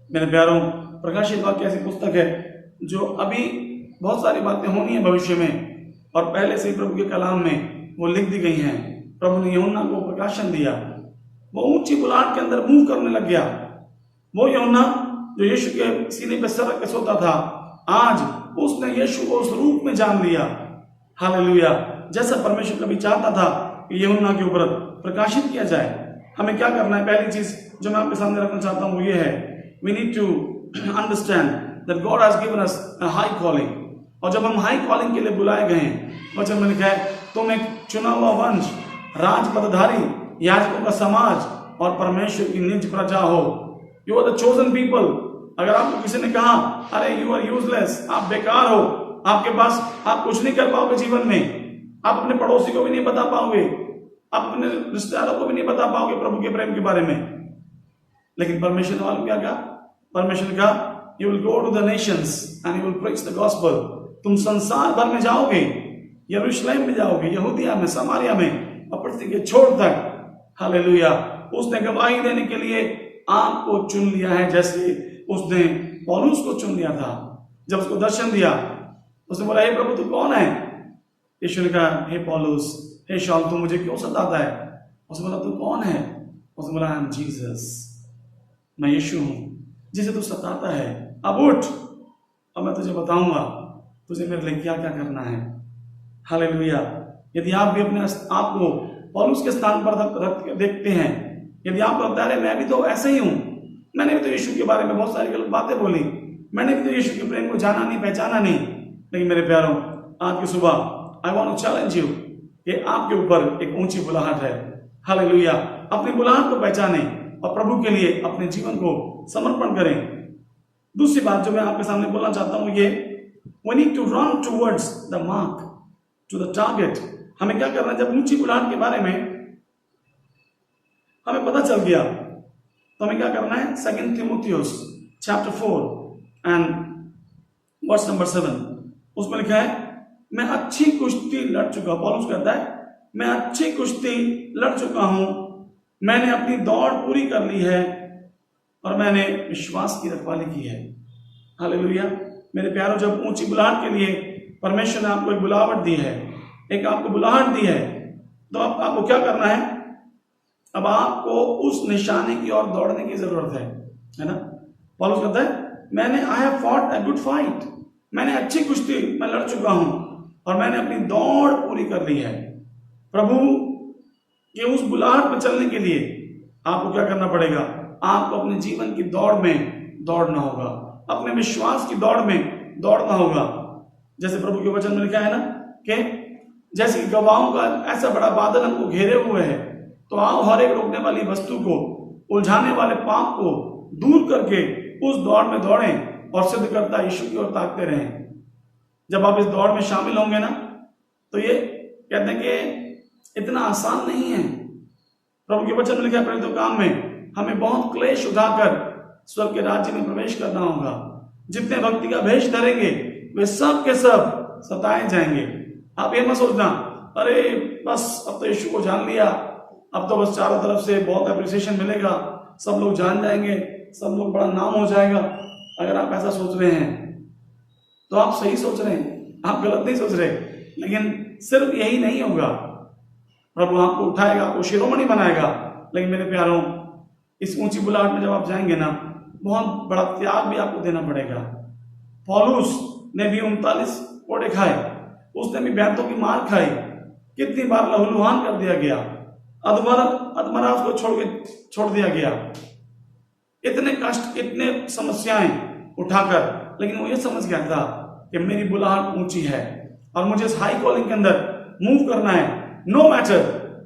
मेरे प्यारों, प्रकाशित वाक्य ऐसी पुस्तक है जो अभी बहुत सारी बातें होनी है भविष्य में, और पहले से ही प्रभु के कलाम में वो लिख दी गई हैं। प्रभु ने यूहन्ना को प्रकाशन दिया, वो ऊंची बुलाहट के अंदर मूव करने लग गया। वो यूहन्ना जो यीशु के सीने पे सर रख के सोता था, आज उसने यीशु को उस रूप में जान लिया। हालेलुया। जैसा परमेश्वर कभी चाहता था कि यूहन्ना के ऊपर प्रकाशित किया जाए, हमें क्या करना है? पहली चीज जो मैं आपके सामने रखना चाहता हूं वो ये है, we need to understand that God has given us a high calling. और जब हम हाई कॉलिंग के लिए बुलाए गए हैं, वचन में लिखा है तुम एक चुना हुआ वंश, राजपदधारी, याजकों का समाज और परमेश्वर की निज प्रजा हो। You are the chosen people. अगर आपको किसी ने कहा अरे यू आर यूजलेस, आप बेकार हो, आपके पास आप कुछ नहीं कर पाओगे जीवन में, आप अपने पड़ोसी को भी नहीं बता पाओगे, आप अपने रिश्तेदारों को भी नहीं बता पाओगे प्रभु के प्रेम के बारे में, लेकिन परमेश्वर ने मालूम क्या कहा? परमेश्वर ने कहा you will go to the nations and you will preach the gospel. तुम संसार भर में जाओगे, यरूशलेम में जाओगे, यहूदिया में, समारिया में, और पृथ्वी के छोर तक। हालेलुया। उसने गवाही देने के लिए आपको चुन लिया है, जैसे उसने पौलुस को चुन लिया था। जब उसको दर्शन दिया, उसने बोला हे प्रभु तू कौन है? यीशु ने कहा हे पौलुस, हे शाऊल, तू मुझे क्यों सताता है? उसने बोला तू कौन है? उसने बोला आई एम जीसस, मैं यीशु हूं जिसे तू सताता है। अब उठ, अब मैं तुझे बताऊंगा तुझे मेरे लिए क्या क्या करना है। हालेलुया। यदि आप भी अपने आप को पौलुस के स्थान पर रख के देखते हैं, यदि आपको लगता है मैं भी तो ऐसे ही हूं, मैंने भी तो यीशु के बारे में बहुत सारी गलत बातें बोली, मैंने भी तो यीशु के प्रेम को जाना नहीं, पहचाना नहीं, लेकिन मेरे प्यारों आज की सुबह I want to challenge you कि आपके ऊपर एक ऊंची बुलाहट है। हालेलुया। अपनी बुलाहट को पहचाने और प्रभु के लिए अपने जीवन को समर्पण करें। दूसरी बात जो मैं आपके सामने बोलना चाहता हूं ये we need to run towards the mark, to the target। हमें क्या करना है? जब ऊंची बुलाहट के बारे में हमें पता चल गया तो हमें क्या करना है? 2 Timotheus chapter 4 and verse number 7, उसमें लिखा है मैं अच्छी कुश्ती लड़ चुका। पौलुस कहता है मैं अच्छी कुश्ती लड़ चुका हूं, मैंने अपनी दौड़ पूरी कर ली है और मैंने विश्वास की रखवाली की है। हालेलुया। मेरे प्यारों, जब ऊंची बुलाहट के लिए परमेश्वर ने आपको एक बुलाहट दी है, एक आपको बुलाहट दी है, तो आपको क्या करना है? अब आपको उस निशाने की ओर दौड़ने की जरूरत है ना? पौलुस कहता है मैंने I have fought a good fight, मैंने अच्छी कुश्ती मैं लड़ चुका हूं और मैंने अपनी दौड़ पूरी कर ली है। प्रभु के उस बुलाहट में चलने के लिए आपको क्या करना पड़ेगा? आपको अपने जीवन की दौड़ में दौड़ना होगा, अपने विश्वास की दौड़ में दौड़ना होगा। जैसे प्रभु के वचन में लिखा है ना कि जैसे गवाहों का ऐसा बड़ा बादल हमको घेरे हुए है, तो आओ हर एक रोकने वाली वस्तु को, उलझाने वाले पाप को दूर करके उस दौड़ में दौड़ें और सिद्ध करता यीशु की ओर ताकते रहें। जब आप इस दौड़ में शामिल होंगे ना, तो ये कहते हैं कि इतना आसान नहीं है। प्रभु के वचन में लिखा है प्रेरितों काम में हमें बहुत क्लेश उठाकर स्वर्ग के राज्य में प्रवेश करना होगा। जितने भक्ति का भेष धरेंगे वे सब के सब सताए जाएंगे। आप ये मत सोचना अरे बस अब तो यीशु को जान लिया, अब तो बस चारों तरफ से बहुत अप्रिसिएशन मिलेगा, सब लोग जान जाएंगे, सब लोग बड़ा नाम हो जाएगा। अगर आप ऐसा सोच रहे हैं तो आप सही सोच रहे हैं, आप गलत नहीं सोच रहे। लेकिन सिर्फ यही नहीं होगा, प्रभु आपको उठाएगा, आपको शिरोमणि बनाएगा। लेकिन मेरे प्यारों, इस ऊंची बुलाहट में जब आप जाएंगे ना, बहुत बड़ा त्याग भी आपको देना पड़ेगा। पौलुस ने भी 39 कोड़े खाए, उसने भी बैंतों की मार खाई, कितनी बार लहूलुहान कर दिया गया, अधमरा उसको छोड़ दिया गया, इतने कष्ट, इतने समस्याएं उठाकर, लेकिन वो ये समझ गया था कि मेरी बुलाहट ऊंची है और मुझे इस हाई कॉलिंग के अंदर मूव करना है। नो मैटर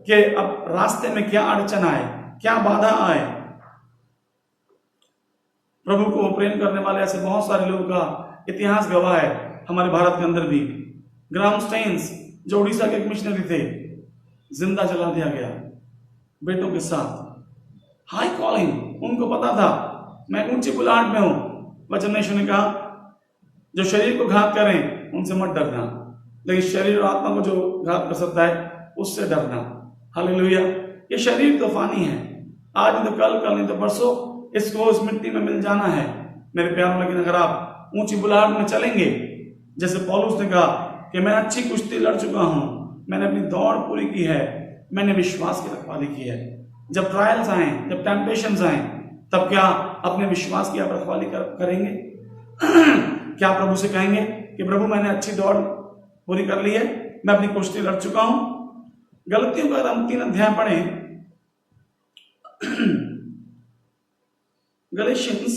कि अब रास्ते में क्या अड़चन आए, क्या बाधा आए। प्रभु को प्रेम करने वाले ऐसे बहुत सारे लोगों का इतिहास गवाह है हमारे भारत के अंदर भी। ग्राहम स्टेन्स जो उड़ीसा के एक मिशनरी थे, जिंदा जला दिया गया बेटों के साथ। हाई कॉलिंग, उनको पता था मैं ऊंची बुलाहट में हूं। वचन में यीशु ने कहा जो शरीर को घात करें उनसे मत डरना, लेकिन शरीर और आत्मा को जो घात कर सकता है उससे डरना। हालेलुया। ये शरीर तो फानी है, आज नहीं तो कल नहीं तो परसों इसको इस मिट्टी में मिल जाना है मेरे प्यारों। लेकिन अगर आप ऊंची बुलाहट में चलेंगे, जैसे पौलुस ने कहा कि मैं अच्छी कुश्ती लड़ चुका हूं, मैंने अपनी दौड़ पूरी की है, मैंने विश्वास की रखवाली की है। जब ट्रायल्स आए, जब टेम्पटेशंस आए, तब क्या अपने विश्वास की आप रखवाली करेंगे? क्या प्रभु से कहेंगे कि प्रभु मैंने अच्छी दौड़ पूरी कर ली है, मैं अपनी कुश्ती लड़ चुका हूं? गलतियों का हम 3 अध्याय पढ़ें, Galatians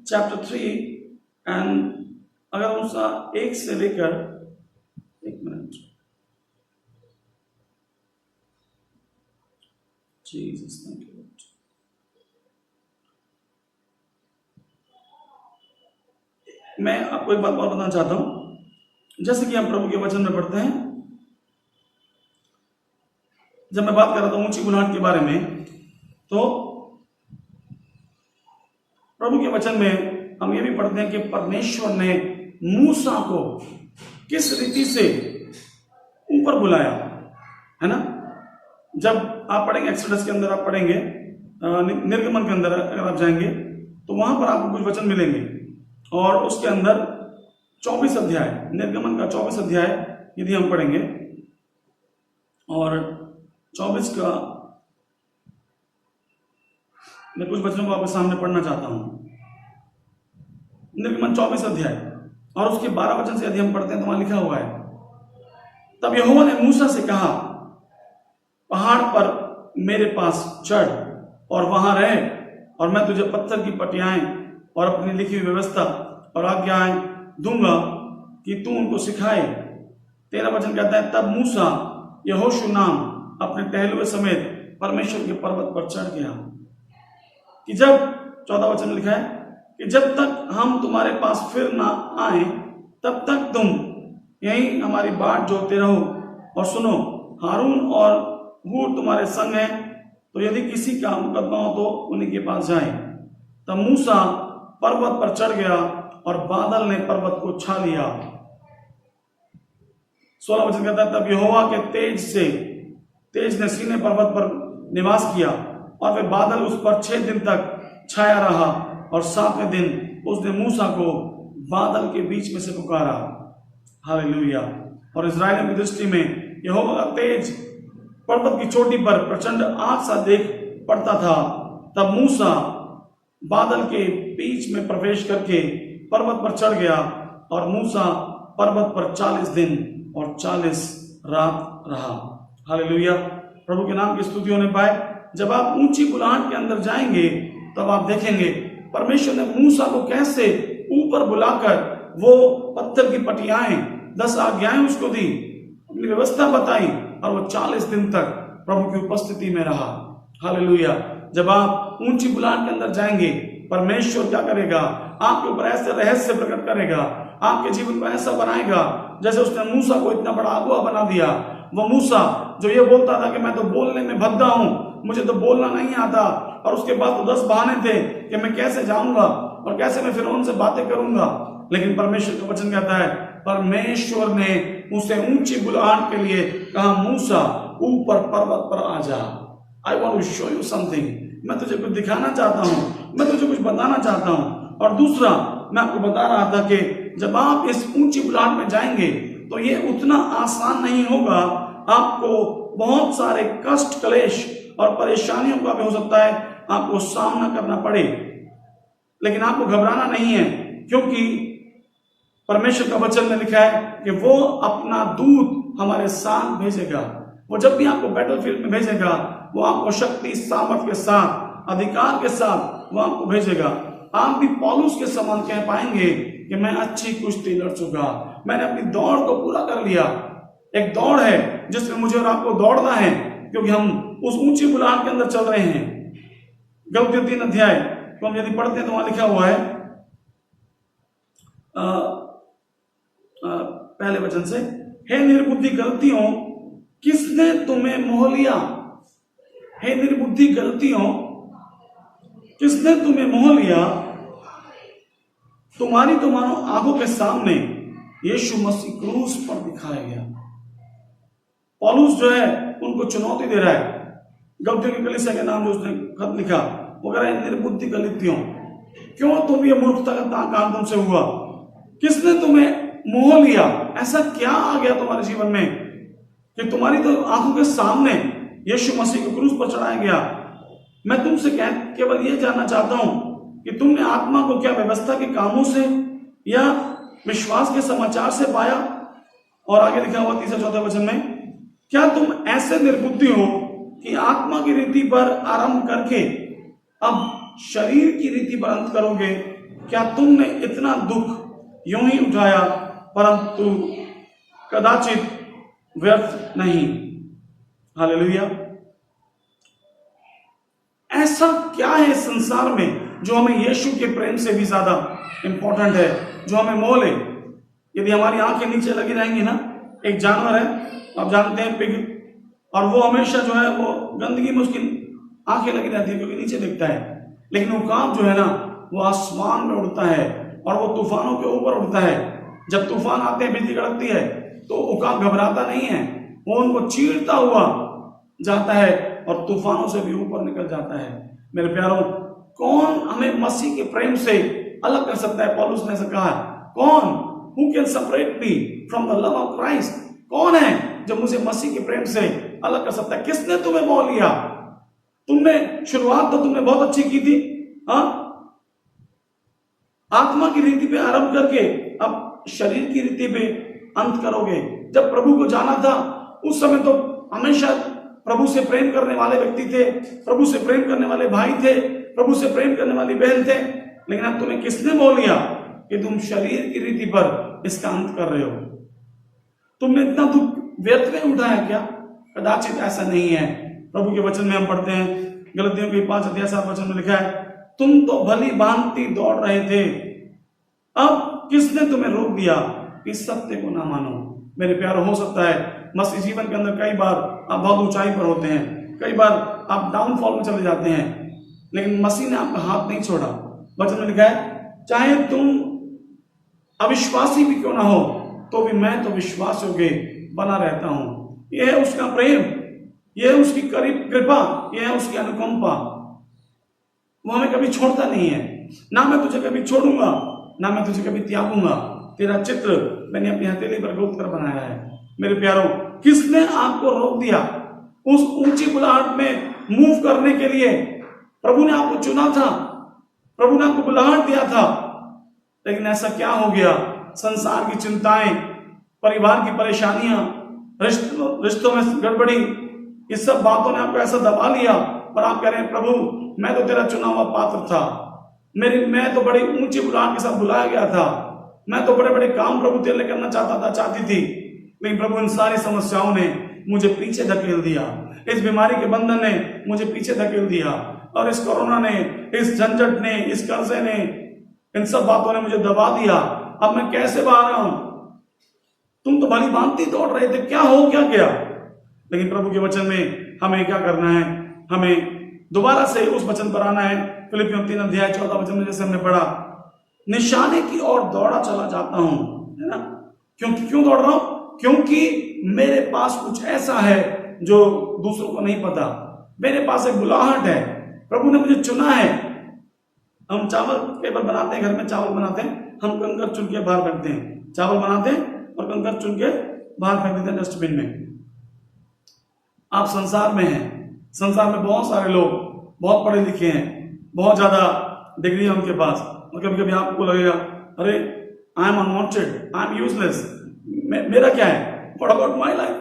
chapter 3 and अगर मूसा 1 से लेकर, एक मिनट, जीसस थैंक यू, मैं आपको एक बात और बताना चाहता हूं। जैसे कि हम प्रभु के वचन में पढ़ते हैं, जब मैं बात कर रहा था ऊंची बुलाहट के बारे में, तो प्रभु के वचन में हम ये भी पढ़ते हैं कि परमेश्वर ने मूसा को किस रीति से ऊपर बुलाया, है ना। जब आप पढ़ेंगे एक्सोडस के अंदर, आप पढ़ेंगे निर्गमन के अंदर अगर आप जाएंगे तो वहां पर आपको कुछ वचन मिलेंगे, और उसके अंदर 24 अध्याय, निर्गमन का 24 अध्याय यदि हम पढ़ेंगे, और 24 का मैं कुछ वचनों को आपके सामने पढ़ना चाहता हूं। निर्गमन 24 अध्याय और उसके 12 वचन से यदि हम पढ़ते हैं तो वहां लिखा हुआ है, तब यहोवा ने मूसा से कहा, पहाड़ पर मेरे पास चढ़ और वहां रह, और मैं तुझे पत्थर की पटियाएं और अपनी लिखी हुई व्यवस्था और आज्ञाएं दूंगा कि तू उनको सिखाए। 13 वचन कहता है, तब मूसा यहोशू नाम अपने टहलुए समेत परमेश्वर के पर्वत पर चढ़ गया। कि जब 14 वचन में लिखा है कि जब तक हम तुम्हारे पास फिर ना आए तब तक तुम यहीं हमारी बाट जोते रहो, और सुनो, हारून और हूर तुम्हारे संग हैं, तो यदि किसी का मुकदमा हो तो उन्हीं के पास जाए। तब मूसा पर्वत पर चढ़ गया और बादल ने पर्वत को छा लिया। 16 वचन कहता है, तब यहोवा के तेज ने सीने पर्वत पर निवास किया, और वे बादल उस पर 6 दिन तक छाया रहा, और 7वें दिन उसने मूसा को बादल के बीच में से पुकारा। हालेलुया। और इस्राएलियों की दृष्टि में यहोवा का तेज पर्वत की चोटी पर प्रचंड आग सा देख पड़ता था। तब मूसा बादल के बीच में प्रवेश करके पर्वत पर चढ़ गया, और मूसा पर्वत पर 40 दिन और 40 रात रहा। हालेलुया। प्रभु के नाम की स्तुति होने पाए। जब आप ऊंची बुलंद के अंदर जाएंगे तब आप देखेंगे परमेश्वर ने मूसा को कैसे ऊपर बुलाकर वो पत्थर की पटियाएं, 10 आज्ञाएं उसको दी, अपनी व्यवस्था बताई, और वो 40 दिन तक प्रभु की उपस्थिति में रहा। हालेलुया। जब आप ऊंची बुलंद के अंदर जाएंगे, परमेश्वर क्या करेगा, आपके ऊपर ऐसे रहस्य प्रकट करेगा, आपके जीवन को ऐसा बनाएगा जैसे उसने मूसा को इतना बड़ा अगुआ बना दिया। वो मूसा जो ये बोलता था कि मैं तो बोलने में भद्दा हूं, मुझे तो बोलना नहीं आता, और उसके बाद तो 10 बहाने थे कि मैं कैसे जाऊंगा और कैसे मैं फिरौन से बातें करूंगा। लेकिन परमेश्वर का वचन कहता है, परमेश्वर ने उसे ऊंची बुलंद के लिए कहा, मूसा ऊपर पर्वत पर आ जा। I want to show you something. मैं तुझे कुछ दिखाना चाहता हूं, मैं तुझे कुछ बताना चाहता हूं। और दूसरा, मैं आपको बता रहा था कि जब आप इस ऊंची बुलंद में जाएंगे तो ये उतना आसान नहीं होगा। आपको बहुत सारे कष्ट, क्लेश और परेशानियों का भी हो सकता है आपको सामना करना पड़े, लेकिन आपको घबराना नहीं है, क्योंकि परमेश्वर का वचन में लिखा है कि वो अपना दूत हमारे साथ भेजेगा। वो जब भी आपको बैटलफील्ड में भेजेगा, वो आपको शक्ति, सामर्थ के साथ, अधिकार के साथ वो आपको भेजेगा। आप भी पौलुस के समान कह पाएंगे कि मैं अच्छी कुश्ती लड़ चुका, मैंने अपनी दौड़ को पूरा कर लिया। एक दौड़ है जिसमें मुझे और आपको दौड़ना है, क्योंकि हम उस ऊंची बुलंद के अंदर चल रहे हैं। गलातियों 3 अध्याय तो हम यदि पढ़ते हैं तो वहां लिखा हुआ है पहले वचन से, हे निर्बुद्धि गलतियों, किसने तुम्हें मोह लिया। हे निर्बुद्धि गलतियों, किसने तुम्हें मोह लिया। तुम्हारी तो मानो आंखों के सामने यीशु मसीह क्रूस पर दिखाया गया। पौलुस जो है उनको चुनौती दे रहा है। गलतियों की कलीसिया के नाम जो उसने खत लिखा, वो कह रहा है, निर्बुद्धि गलतियों, क्यों तुम ये मूर्खता का काम तुमसे हुआ। किसने तुम्हें मोह लिया। ऐसा क्या आ गया तुम्हारे जीवन में कि तुम्हारी तो आंखों के सामने यीशु मसीह को क्रूस पर चढ़ाया गया। मैं तुमसे केवल ये जानना चाहता हूं कि तुमने आत्मा को क्या व्यवस्था के कामों से या विश्वास के समाचार से पाया। और आगे लिखा हुआ 3-4 वचन में, क्या तुम ऐसे निर्बुद्धि हो कि आत्मा की रीति पर आरंभ करके अब शरीर की रीति पर अंत करोगे। क्या तुमने इतना दुख यूं ही उठाया, परंतु कदाचित व्यर्थ नहीं। हालेलुया। ऐसा क्या है इस संसार में जो हमें यीशु के प्रेम से भी ज्यादा इंपॉर्टेंट है, जो हमें मोल है? यदि हमारी आंखें नीचे लगी रहेंगी ना, एक जानवर है, आप जानते हैं पिग, और वो हमेशा जो है वो गंदगी में उसकी आंखें लगी रहती है क्योंकि नीचे दिखता है। लेकिन उकाब जो है ना, वो आसमान में उड़ता है और वो तूफानों के ऊपर उड़ता है। जब तूफान आते हैं, बिजली कड़कती है, तो उकाब घबराता नहीं है, वो उनको चीरता हुआ जाता है और तूफानों से भी ऊपर निकल जाता है। मेरे प्यारों, कौन हमें मसीह के प्रेम से अलग कर सकता है? पौलुस ने ऐसा कहा, कौन? Who can separate me from the love of Christ? कौन है जो मुझे मसीह के प्रेम से अलग कर सकता है? किसने तुम्हें मोह लिया? तुमने शुरुआत तो तुमने बहुत अच्छी की थी, हाँ, आत्मा की रीति पे आरंभ करके अब शरीर की रीति पे अंत करोगे। जब प्रभु को जाना था उस समय तो हमेशा प्रभु से प्रेम करने वाले व्यक्ति थे, प्रभु से प्रेम करने वाले भाई थे, प्रभु से प्रेम करने वाली बहन थे। लेकिन अब तुम्हें किसने मोह लिया कि तुम शरीर की रीति पर इसका अंत कर रहे हो? तुमने इतना दुख व्यर्थ में उठाया क्या? कदाचित ऐसा नहीं है। प्रभु के वचन में हम पढ़ते हैं, गलतियों के 5:7 में लिखा है, तुम तो भली भांति दौड़ रहे थे, अब किसने तुम्हें रोक दिया कि सत्य को ना मानो? मेरे प्यारो, हो सकता है मसीह जीवन के अंदर कई बार आप बहुत ऊंचाई पर होते हैं, कई बार आप डाउनफॉल में चले जाते हैं, लेकिन मसीह ने आपका हाथ नहीं छोड़ा। वचन में लिखा है, चाहे तुम अविश्वासी भी क्यों ना हो, तो भी मैं तो विश्वास योग्य बना रहता हूं। यह है उसका प्रेम, यह है उसकी कृपा, यह है उसकी अनुकंपा। वो हमें कभी छोड़ता नहीं है। ना मैं तुझे कभी छोड़ूंगा, ना मैं तुझे कभी त्यागूंगा, तेरा चित्र मैंने अपनी हथेली पर गोद कर बनाया है। मेरे प्यारों, किसने आपको रोक दिया उस ऊंची बुलाहट में मूव करने के लिए? प्रभु ने आपको चुना था, प्रभु ने आपको बुलाहट दिया था, लेकिन ऐसा क्या हो गया? संसार की चिंताएं, परिवार की परेशानियां, रिश्तों में गड़बड़ी, इस सब बातों ने आपको ऐसा दबा लिया और आप कह रहे हैं, प्रभु मैं तो तेरा चुना हुआ पात्र था, मैं तो बड़ी ऊंची बुलाहट के साथ बुलाया गया था, मैं तो बड़े बड़े काम प्रभु तेरे लिए करना चाहती थी, लेकिन प्रभु इन सारी समस्याओं ने मुझे पीछे धकेल दिया, इस बीमारी के बंधन ने मुझे पीछे धकेल दिया, और इस कोरोना ने, इस झंझट ने, इस कर्जे ने, इन सब बातों ने मुझे दबा दिया। अब मैं कैसे बाहर आऊं? तुम तो भली भांति दौड़ रहे थे, क्या हो क्या गया? लेकिन प्रभु के वचन में हमें क्या करना है? हमें दोबारा से उस वचन पर आना है। फिलिपियों 3:14 में जैसे हमने पढ़ा, निशाने की ओर दौड़ा चला जाता हूं, है ना? क्यों दौड़ रहा हूं? क्योंकि मेरे पास कुछ ऐसा है जो दूसरों को नहीं पता। मेरे पास एक बुलाहट है, प्रभु ने मुझे चुना है। हम चावल पेपर बनाते हैं, घर में चावल बनाते हैं, हम कंकर चुन के बाहर फेंकते हैं, चावल बनाते हैं और कंकर चुन के बाहर फेंक देते हैं डस्टबिन में। आप संसार में हैं, संसार में बहुत सारे लोग बहुत पढ़े लिखे हैं, बहुत ज्यादा डिग्री है उनके पास, और कभी कभी आपको लगेगा, अरे I am unwanted, I am useless, मेरा क्या है? What about my life?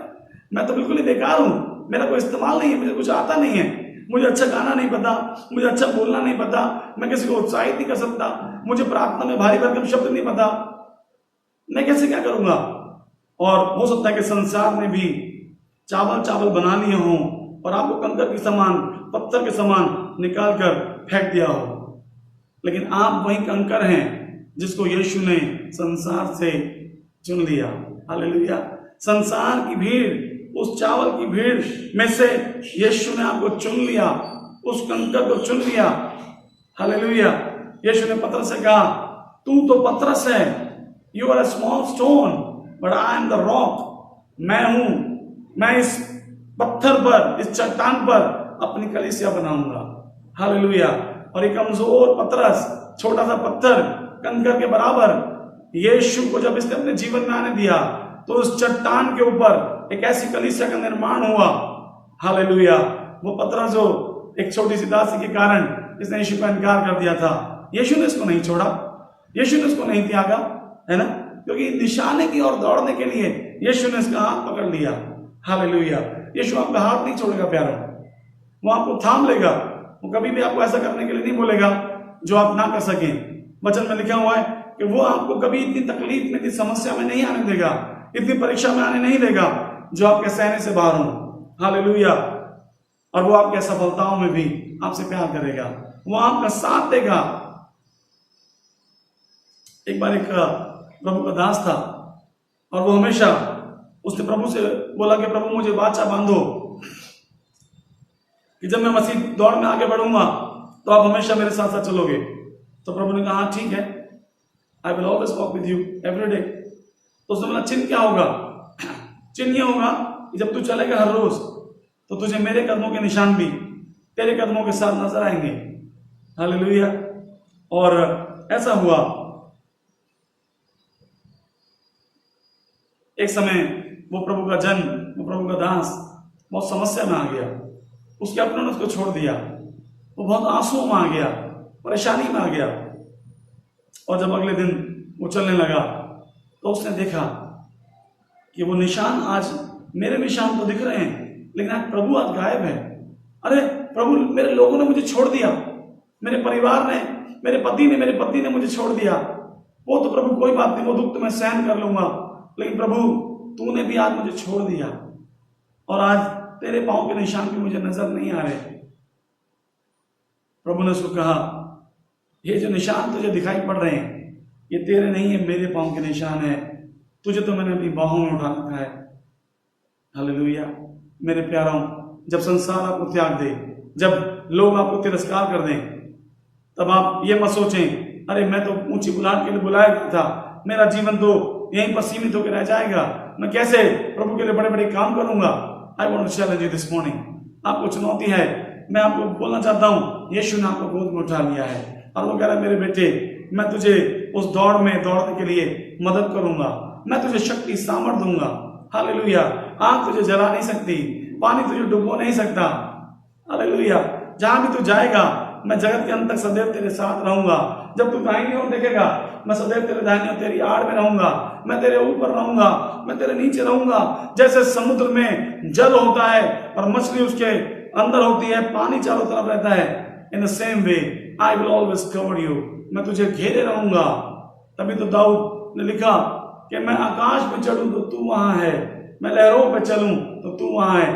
मैं तो बिल्कुल ही बेकार हूं, मेरा कोई इस्तेमाल नहीं है, मुझे कुछ आता नहीं है, मुझे अच्छा गाना नहीं पता, मुझे अच्छा बोलना नहीं पता, मैं किसी को उत्साहित नहीं कर सकता, मुझे प्रार्थना में भारी भरकम शब्द नहीं पता, मैं कैसे क्या करूंगा? और हो सकता है कि संसार ने भी चावल बना लिए हों और आपको कंकर के समान, पत्थर के समान निकाल कर फेंक दिया हो, लेकिन आप वही कंकर हैं जिसको यीशु ने संसार से चुन लिया। हालेलुया। संसार की भीड़, उस चावल की भीड़ में से यीशु ने आपको चुन लिया, उस कंकर को चुन लिया। हालेलुया। यीशु ने पतरस से कहा, तू तो पतरस है, you are a small stone but I am the rock. मैं हूं, मैं इस पत्थर पर, इस चट्टान पर अपनी कलीसिया बनाऊंगा। हालेलुया। और एक कमजोर पतरस, छोटा सा पत्थर, कंकर के बराबर, यीशु को जब इसने अपने जीवन में आने दिया तो उस चट्टान के ऊपर एक ऐसी कलीसिया का निर्माण हुआ। हालेलुया। वो पतरस जो एक छोटी सी दासी के कारण इसने यीशु का इनकार कर दिया था, यीशु ने इसको नहीं छोड़ा, यीशु ने इसको नहीं त्यागा, है ना? क्योंकि निशाने की ओर दौड़ने के लिए यीशु ने इसका हाथ पकड़ लिया। हालेलुया। यीशु आपका हाथ नहीं छोड़ेगा प्यारा, वो आपको थाम लेगा, वो कभी भी आपको ऐसा करने के लिए नहीं बोलेगा जो आप ना कर सकें। वचन में लिखा हुआ है कि वो आपको कभी इतनी तकलीफ में, इतनी समस्या में नहीं आने देगा, इतनी परीक्षा में आने नहीं देगा जो आपके सहने से बाहर हो। हालेलुया। और वो आपके असफलताओं में भी आपसे प्यार करेगा, वो आपका साथ देगा। एक बार एक प्रभु का दास था और वो हमेशा उसने प्रभु से बोला कि प्रभु मुझे वाचा बांधो कि जब मैं मसीह दौड़ में आगे बढ़ूंगा तो आप हमेशा मेरे साथ साथ चलोगे। तो प्रभु ने कहा हाँ ठीक है, I will always walk with you every day. तो उसने बोला चिन्ह क्या होगा? चिन्ह ये होगा कि जब तू चलेगा हर रोज तो तुझे मेरे कदमों के निशान भी तेरे कदमों के साथ नजर आएंगे। हालेलुया। और ऐसा हुआ। एक समय वो प्रभु का जन, वो प्रभु का दास बहुत समस्या में आ गया, उसके अपनों ने उसको छोड़ दिया, वो बहुत आंसुओं में आ गया, परेशानी में आ गया। और जब अगले दिन वो चलने लगा तो उसने देखा कि वो निशान, आज मेरे निशान तो दिख रहे हैं लेकिन आज प्रभु आज गायब है। अरे प्रभु, मेरे लोगों ने मुझे छोड़ दिया, मेरे परिवार ने, मेरे पति ने, मेरे पत्नी ने मुझे छोड़ दिया। वो तो प्रभु कोई बात नहीं, वो दुख तो मैं सहन कर लूंगा, लेकिन प्रभु तूने भी आज मुझे छोड़ दिया और आज तेरे पांव के निशान भी मुझे नजर नहीं आ रहे। प्रभु ने उसको कहा ये जो निशान तुझे दिखाई पड़ रहे हैं ये तेरे नहीं है, मेरे पांव के निशान है। तुझे तो मैंने अपनी बाहों में उठा रखा है। हालेलुया। मेरे प्यारों, जब संसार आपको त्याग दे, जब लोग आपको तिरस्कार कर दें, तब आप ये मत सोचें अरे मैं तो ऊंची बुलाहट के लिए बुलाया गया था, मेरा जीवन तो यहीं पर सीमित होकर रह जाएगा, मैं कैसे प्रभु के लिए बड़े बड़े काम करूंगा। I want to challenge you this morning. आपको चुनौती है, मैं आपको बोलना चाहता हूं यीशु ने आपको गोद में उठा लिया है और वो कह रहा है मेरे बेटे, मैं तुझे उस दौड़ में दौड़ने के लिए मदद करूंगा, मैं तुझे शक्ति सामर्थ दूंगा। हालेलुया। आग तुझे जला नहीं सकती, पानी तुझे डुबो नहीं सकता। हालेलुया। जहां भी तू जाएगा मैं जगत के अंत तक सदैव तेरे साथ रहूंगा। जब तू दाहिनी ओर देखेगा मैं सदैव तेरे दाहिनी ओर, तेरी आड़ में रहूंगा, मैं तेरे ऊपर रहूंगा, मैं तेरे नीचे रहूंगा। जैसे समुद्र में जल होता है और मछली उसके अंदर होती है, पानी चारों तरफ रहता है, in the same way I will always cover you. मैं तुझे घेरे रहूंगा। तभी तो दाऊद ने लिखा कि मैं आकाश में चढ़ूं तो तू वहां है, मैं लहरों पे चलूं तो तू वहां है,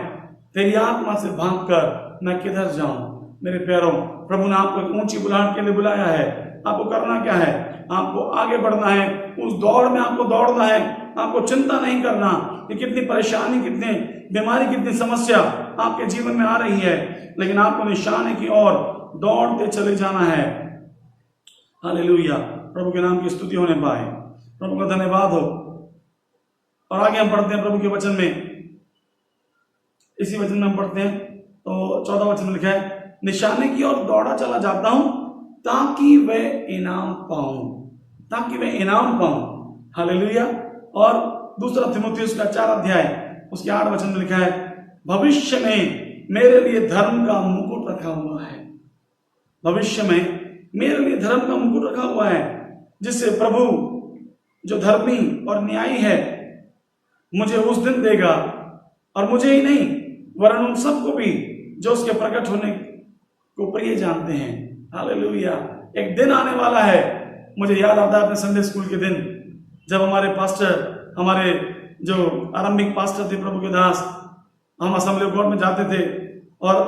तेरी आत्मा से भागकर मैं किधर जाऊं। मेरे प्यारों, प्रभु ने आपको एक ऊंची बुलाहट के लिए बुलाया है। आपको करना क्या है? आपको आगे बढ़ना है, उस दौड़ में आपको दौड़ना है। आपको चिंता नहीं करना कि कितनी परेशानी, कितनी बीमारी, कितनी समस्या आपके जीवन में आ रही है, लेकिन आपको निशाने की ओर दौड़ते चले जाना है। हालेलुया। प्रभु के नाम की स्तुति होने पाए। प्रभु का धन्यवाद हो। और आगे हम पढ़ते हैं प्रभु के वचन में। इसी वचन में हम पढ़ते हैं तो 14 वचन में लिखा है, निशाने की ओर दौड़ा चला जाता हूं ताकि वह इनाम पाऊं, ताकि वह इनाम पाऊं। हालेलुया। और दूसरा तीमुथियुस का 4 अध्याय उसके 8 वचन में लिखा है, भविष्य में मेरे लिए धर्म का मुकुट रखा हुआ है। भविष्य में मेरे लिए धर्म का मुकुट रखा हुआ है, जिससे प्रभु जो धर्मी और न्यायी है मुझे उस दिन देगा, और मुझे ही नहीं वरन उन सबको भी जो उसके प्रकट होने को प्रिय जानते हैं। हालेलुया। एक दिन आने वाला है, मुझे याद आता है अपने संडे स्कूल के दिन, जब हमारे पास्टर, हमारे जो आरंभिक पास्टर थे प्रभु के दास, हम असेंबली गॉड में जाते थे और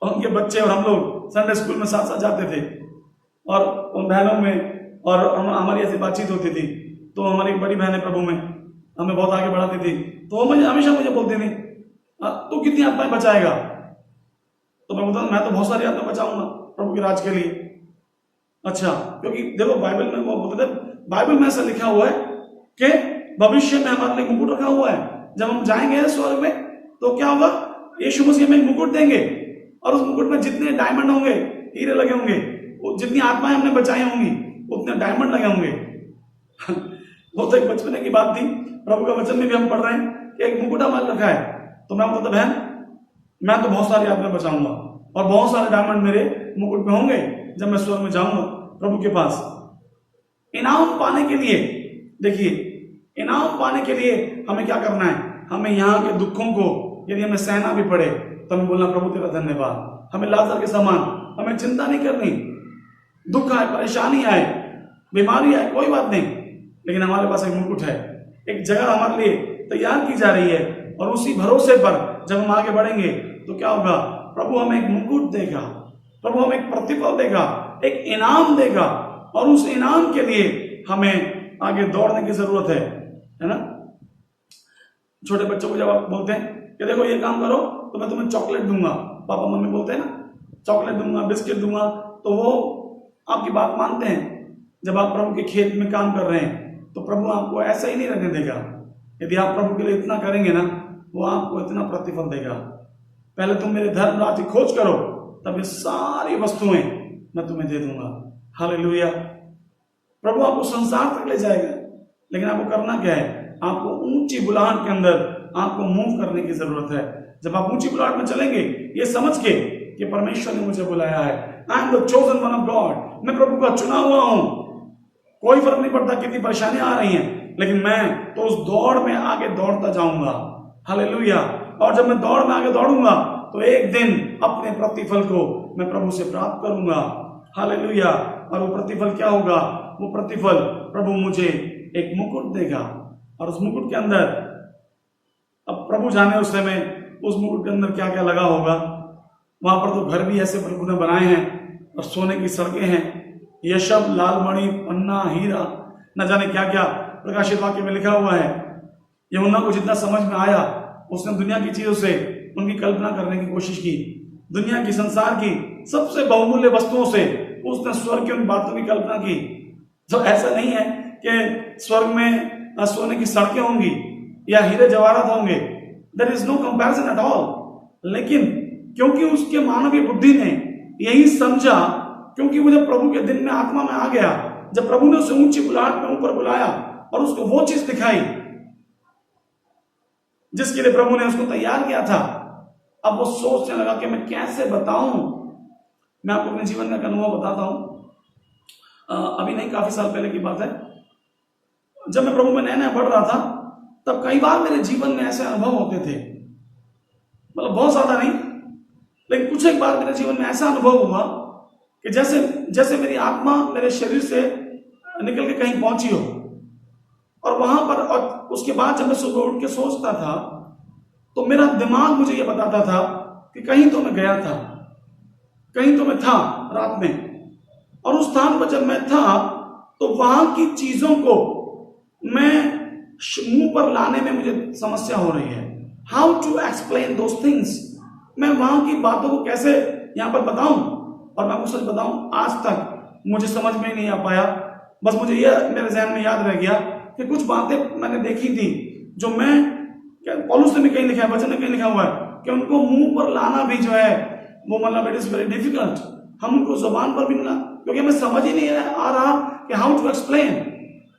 उनके बच्चे और हम लोग संडे स्कूल में साथ साथ जाते थे, और उन बहनों में और हमारी ऐसी बातचीत होती थी। तो हमारी बड़ी बहन है प्रभु में, हमें बहुत आगे बढ़ाती थी, तो वो हमेशा मुझे बोलती थी तू कितनी आत्माएं बचाएगा? तो मैं बोलता मैं तो बहुत सारी आत्मा बचाऊंगा प्रभु के राज के लिए। अच्छा, क्योंकि देखो बाइबल में वो बोलते थे, बाइबल में ऐसा लिखा हुआ है कि भविष्य में हमारे लिए मुकुट रखा हुआ है। जब हम जाएंगे स्वर्ग में तो क्या होगा, यीशु मसीह हमें एक मुकुट देंगे, और उस मुकुट में जितने डायमंड होंगे, हीरे लगे होंगे, जितनी आत्माएं हमने बचाई होंगी उतने डायमंड लगे होंगे। वो तो एक बचपने की बात थी। प्रभु का वचन में भी हम पढ़ रहे हैं कि एक मुकुट हमारे रखा है। तो मैं बोलता बहन, मैं तो बहुत सारी आत्माएं बचाऊंगा और बहुत सारे डायमंड मेरे मुकुट में होंगे जब मैं स्वर्ग में जाऊंगा प्रभु के पास। इनाम पाने के लिए, देखिए, इनाम पाने के लिए हमें क्या करना है? हमें यहाँ के दुखों को यदि हमें सहना भी पड़े तो हमें बोलना प्रभु तेरा धन्यवाद। हमें लाजर के समान हमें चिंता नहीं करनी। दुख आए, परेशानी आए, बीमारी है, कोई बात नहीं, लेकिन हमारे पास एक मुकुट है, एक जगह हमारे लिए तैयार की जा रही है। और उसी भरोसे पर जब हम आगे बढ़ेंगे तो क्या होगा, प्रभु हमें एक मुकुट देगा, प्रभु हमें एक प्रतिफल देगा, एक इनाम देगा, और उस इनाम के लिए हमें आगे दौड़ने की जरूरत है ना। छोटे बच्चों को जब आप बोलते हैं कि देखो ये काम करो तो मैं तुम्हें चॉकलेट दूंगा, पापा मम्मी बोलते हैं ना, चॉकलेट दूंगा, बिस्किट दूंगा, तो वो आपकी बात मानते हैं। जब आप प्रभु के खेत में काम कर रहे हैं तो प्रभु आपको ऐसा ही नहीं रहने देगा। यदि आप प्रभु के लिए इतना करेंगे ना, वो आपको इतना प्रतिफल देगा। पहले तुम मेरे धर्म राज्य खोज करो, तब ये सारी वस्तुएं मैं तुम्हें दे दूंगा। हालेलुया। प्रभु आपको संसार तक ले जाएगा, लेकिन आपको करना क्या है, आपको ऊंची बुलंद के अंदर आपको मूव करने की जरूरत है। जब आप ऊंची बुलंद में चलेंगे ये समझ के कि परमेश्वर ने मुझे बुलाया है, आई am the chosen one of God, मैं प्रभु का चुना हुआ हूं। कोई फर्क नहीं पड़ता कितनी परेशानियां आ रही हैं, लेकिन मैं तो उस दौड़ में आगे दौड़ता जाऊंगा। हालेलुया। और जब मैं दौड़ में आगे दौड़ूंगा तो एक दिन अपने प्रतिफल को मैं प्रभु से प्राप्त करूंगा। हालेलुया। और वो प्रतिफल क्या होगा, वो प्रतिफल प्रभु मुझे एक मुकुट देगा, और उस मुकुट के अंदर, अब प्रभु जाने उस समय उस मुकुट के अंदर क्या क्या लगा होगा। वहां पर तो घर भी ऐसे प्रभु ने बनाए हैं, और सोने की सड़कें हैं, यशब, लालमणि, पन्ना, हीरा, न जाने क्या क्या प्रकाशित वाक्य में लिखा हुआ है। यूहन्ना को जितना समझ में आया उसने दुनिया की चीजों से उनकी कल्पना करने की कोशिश की। दुनिया की, संसार की सबसे बहुमूल्य वस्तुओं से उसने स्वर्ग की उन बातों की कल्पना की। तो ऐसा नहीं है कि स्वर्ग में सोने की सड़कें होंगी या हीरे जवाहरात होंगे, there is no comparison at all. लेकिन क्योंकि उसके मानवीय बुद्धि ने यही समझा, क्योंकि वो जब प्रभु के दिन में आत्मा में आ गया, जब प्रभु ने उसे ऊंची बुलाहट में ऊपर बुलाया और उसको वो चीज दिखाई जिसके लिए प्रभु ने उसको तैयार किया था, अब वो सोचने लगा कि मैं कैसे बताऊं। मैं आपको अपने जीवन का एक अनुभव बताता हूं। अभी नहीं, काफी साल पहले की बात है। जब मैं प्रभु में नया नया बढ़ रहा था, तब कई बार मेरे जीवन में ऐसे अनुभव होते थे, मतलब बहुत ज्यादा नहीं, लेकिन कुछ एक बार मेरे जीवन में ऐसा अनुभव हुआ कि जैसे मेरी आत्मा मेरे शरीर से निकल के कहीं पहुंची हो, और वहां पर, और उसके बाद जब मैं सुबह उठ के सोचता था तो मेरा दिमाग मुझे ये बताता था कि कहीं तो मैं गया था, कहीं तो मैं था रात में, और उस स्थान पर जब मैं था तो वहां की चीजों को मैं मुंह पर लाने में मुझे समस्या हो रही है। How to explain those things, मैं वहां की बातों को कैसे यहां पर बताऊं। और मैं आपको सच बताऊं, आज तक मुझे समझ में नहीं आ पाया। बस मुझे यह मेरे जहन में याद रह गया कि कुछ बातें मैंने देखी थी जो मैं, पौलुस ने भी कहीं लिखा है, वचन में कहीं लिखा हुआ है कि उनको मुंह पर लाना भी जो है वो, मतलब इट इज वेरी डिफिकल्ट। हम उनको जुबान पर भी नहीं ला, क्योंकि हमें समझ ही नहीं आ रहा कि हाउ टू एक्सप्लेन।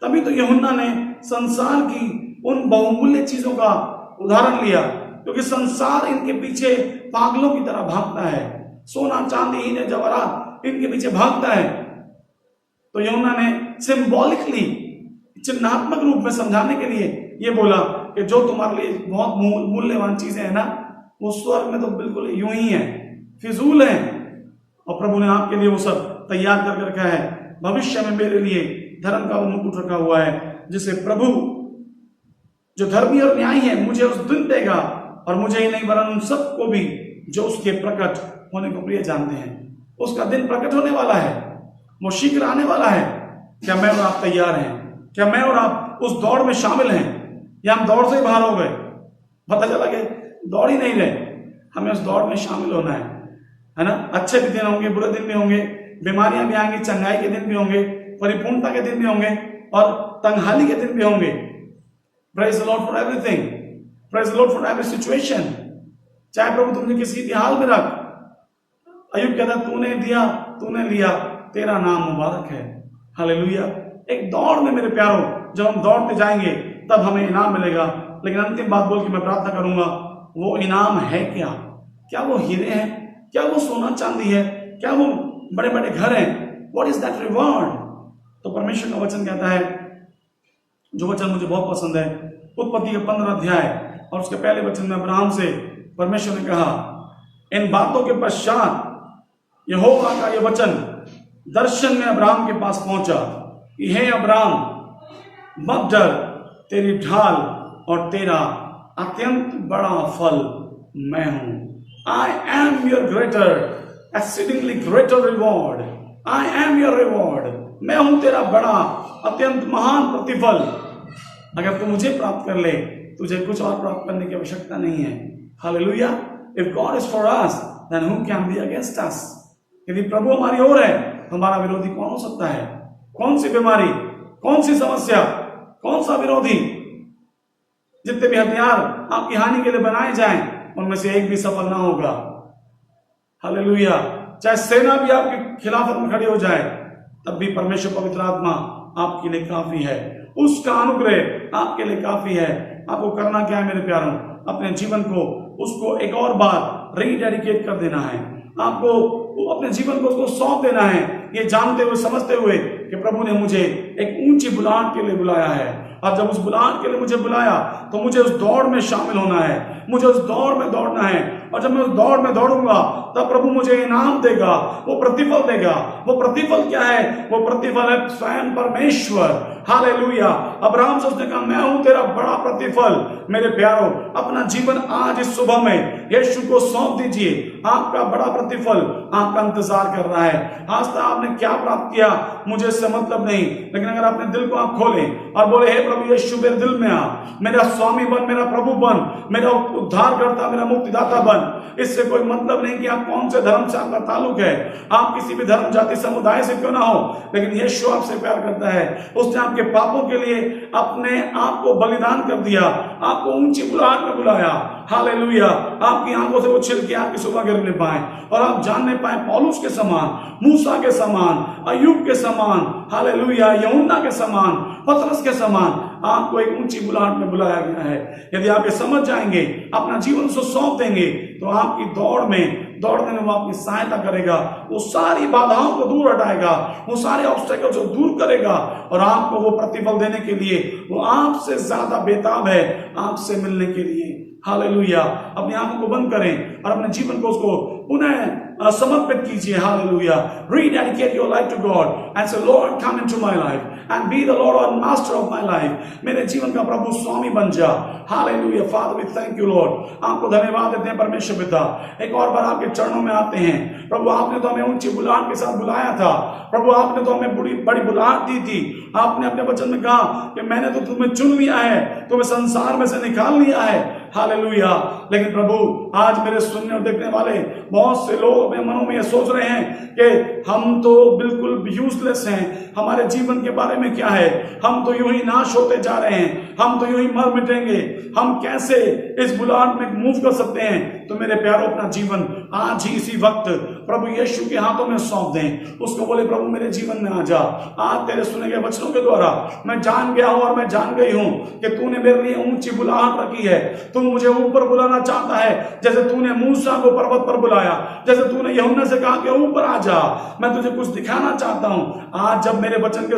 तभी तो यूहन्ना ने संसार की उन बहुमूल्य चीजों का उदाहरण लिया, क्योंकि संसार इनके पीछे पागलों की तरह भागता है। सोना, चांदी, हीरे, जवाहरात इनके पीछे भागता है। तो यूहन्ना ने सिंबॉलिकली, चिन्हात्मक रूप में समझाने के लिए ये बोला कि जो तुम्हारे लिए बहुत मूल्यवान चीजें हैं ना, वो स्वर्ग में तो बिल्कुल यूं ही है, फिजूल है, और प्रभु ने आपके लिए वो सब तैयार करके रखा है। भविष्य में मेरे लिए धर्म का वो मुकुट रखा हुआ है, जिसे प्रभु जो धर्मी और न्यायी है मुझे उस दिन देगा, और मुझे ही नहीं वरन उन सबको भी जो उसके प्रकट होने को प्रिय जानते हैं। उसका दिन प्रकट होने वाला है, वो शीघ्र आने वाला है। क्या मैं और आप तैयार हैं? क्या मैं और आप उस दौड़ में शामिल हैं, या हम दौड़ से ही बाहर हो गए? पता चला कि दौड़ ही नहीं रहे। हमें उस दौड़ में शामिल होना है ना। अच्छे भी दिन होंगे, बुरे दिन भी होंगे, बीमारियां भी आएंगी, चंगाई के दिन भी होंगे, परिपूर्णता के दिन भी होंगे, और तंगहाली के दिन भी होंगे। Praise the Lord for everything, praise the Lord for every situation. चाहे प्रभु तुमने किसी भी हाल में रख, अय्यूब कहता तूने दिया तूने लिया, तेरा नाम मुबारक है। हालेलुया। एक दौड़ में मेरे प्यारों, जब हम दौड़ते जाएंगे तब हमें इनाम मिलेगा। लेकिन अंतिम बात बोल के मैं प्रार्थना करूंगा, वो इनाम है क्या? क्या वो हीरे हैं? क्या वो सोना चांदी है? क्या वो बड़े बड़े घर हैं? What is that reward? तो परमेश्वर का वचन कहता है, जो वचन मुझे बहुत पसंद है, उत्पत्ति के 15 अध्याय और उसके पहले वचन में अब्राहम से परमेश्वर ने कहा, इन बातों के पश्चात यहोवा का यह वचन दर्शन में अब्राहम के पास पहुंचा। कि हे अब्राम, मत डर, तेरी ढाल और तेरा अत्यंत बड़ा फल मैं हूं। I am your greater, exceedingly greater reward. I am your reward. मैं हूं तेरा बड़ा अत्यंत महान प्रतिफल। अगर तू मुझे प्राप्त कर ले, तुझे कुछ और प्राप्त करने की आवश्यकता नहीं है। Hallelujah. If God is for us, then who can be against us? यदि प्रभु हमारी ओर है, हमारा विरोधी कौन हो सकता है? कौन सी बीमारी, कौन सी समस्या, कौन सा विरोधी? जितने भी हथियार आपकी हानि के लिए बनाए जाएं, उनमें से एक भी सफल ना होगा। हालेलुया। चाहे सेना भी आपके खिलाफत में खड़ी हो जाए, तब भी परमेश्वर पवित्र आत्मा आपके लिए काफी है। उसका अनुग्रह आपके लिए काफी है। आपको करना क्या है मेरे प्यारों? अपने जीवन को उसको एक और बार रीडेडिकेट कर देना है। आपको अपने जीवन को उसको सौंप देना है, ये जानते हुए समझते हुए कि प्रभु ने मुझे एक ऊंची बुलाहट के लिए बुलाया है। और जब उस बुलाहट के लिए मुझे बुलाया, तो मुझे उस दौड़ में शामिल होना है, मुझे उस दौड़ में दौड़ना है। और जब मैं उस दौड़ में दौड़ूंगा, तब प्रभु मुझे इनाम देगा, वो प्रतिफल देगा। वो प्रतिफल क्या है? वो प्रतिफल है स्वयं परमेश्वर। हालेलुया। अब्राहम से उसने कहा, मैं हूं तेरा बड़ा प्रतिफल। मेरे प्यारों, अपना जीवन आज इस सुबह में यीशु को सौंप दीजिए। आपका बड़ा प्रतिफल आपका इंतजार कर रहा है। आज तक आपने क्या प्राप्त किया, मुझे इससे मतलब नहीं, लेकिन अगर अपने दिल को आप खोलें और बोले, हे प्रभु यीशु, मेरे दिल में आ, मेरा स्वामी बन, मेरा प्रभु बन, मेरा उद्धारकर्ता, मेरा मुक्तिदाता बन। इससे कोई मतलब नहीं कि आप कौन से धर्म से आपका ताल्लुक है, आप किसी भी धर्म, जाति, समुदाय से क्यों ना हो, लेकिन यीशु आपसे प्यार करता है। उसने आपके पापों के लिए अपने आप को बलिदान कर दिया, आपको ऊंची बुलाहट में बुलाया। हालेलुया। आपकी आंखों से वो छिलके आपकी सुबह गिरने पाए और आप जानने पाए पौलुस के समान, मूसा के समान, अय्यूब के समान, हालेलुया, यूहन्ना के समान, पतरस के समान आपको एक ऊंची बुलाहट में बुलाया गया है। यदि आप ये समझ जाएंगे, अपना जीवन उसको सौंप देंगे, तो आपकी दौड़ने में वो आपकी सहायता करेगा। वो सारी बाधाओं को दूर हटाएगा, वो सारे ऑब्स्टेकल्स को दूर करेगा और आपको वो प्रतिफल देने के लिए वो आपसे ज्यादा बेताब है, आपसे मिलने के लिए। हालेलुया। अपनी आंखों को बंद करें और अपने जीवन को उसको पुनः समर्पित कीजिए। Hallelujah. Rededicate your life to God and say, Lord, come into my life and be the Lord and master of my life. मेरे जीवन का प्रभु स्वामी बन जा। Hallelujah. Father, we thank you, Lord. आपको धन्यवाद देते हैं परमेश्वर पिता। एक और बार आपके चरणों में आते हैं। प्रभु, आपने तो हमें ऊंची बुलाहट के साथ बुलाया था। प्रभु, आपने तो हमें बड़ी बुलाहट दी थी। आपने अपने वचन में कहा कि मैंने तो तुम्हें चुन लिया है, तुम्हें संसार में से निकाल लिया है। हालेलुया। लेकिन प्रभु, आज मेरे सुनने और देखने वाले बहुत से लोग अपने मनों में ये सोच रहे हैं कि हम तो बिल्कुल यूजलेस हैं, हमारे जीवन के बारे में क्या है, हम तो यूं ही नाश होते जा रहे हैं, हम तो यूं ही मर मिटेंगे, हम कैसे इस बुलाहट में मूव कर सकते हैं। तो मेरे प्यारों, अपना जीवन आज ही इसी वक्त प्रभु यीशु के हाथों में सौंप दें। उसको बोले, प्रभु मेरे जीवन में आ जा। आज तेरे सुने गए वचनों के द्वारा मैं जान गया हूं और मैं जान गई हूं कि तूने मेरे लिए ऊंची बुलाहट रखी है। तू मुझे ऊपर बुलाना चाहता है, जैसे तूने मूसा को पर्वत पर बुलाया, जैसे तूने यूहन्ना से कहा कि ऊपर आ जा, मैं तुझे कुछ दिखाना चाहता हूं। आज जब मेरे वचन के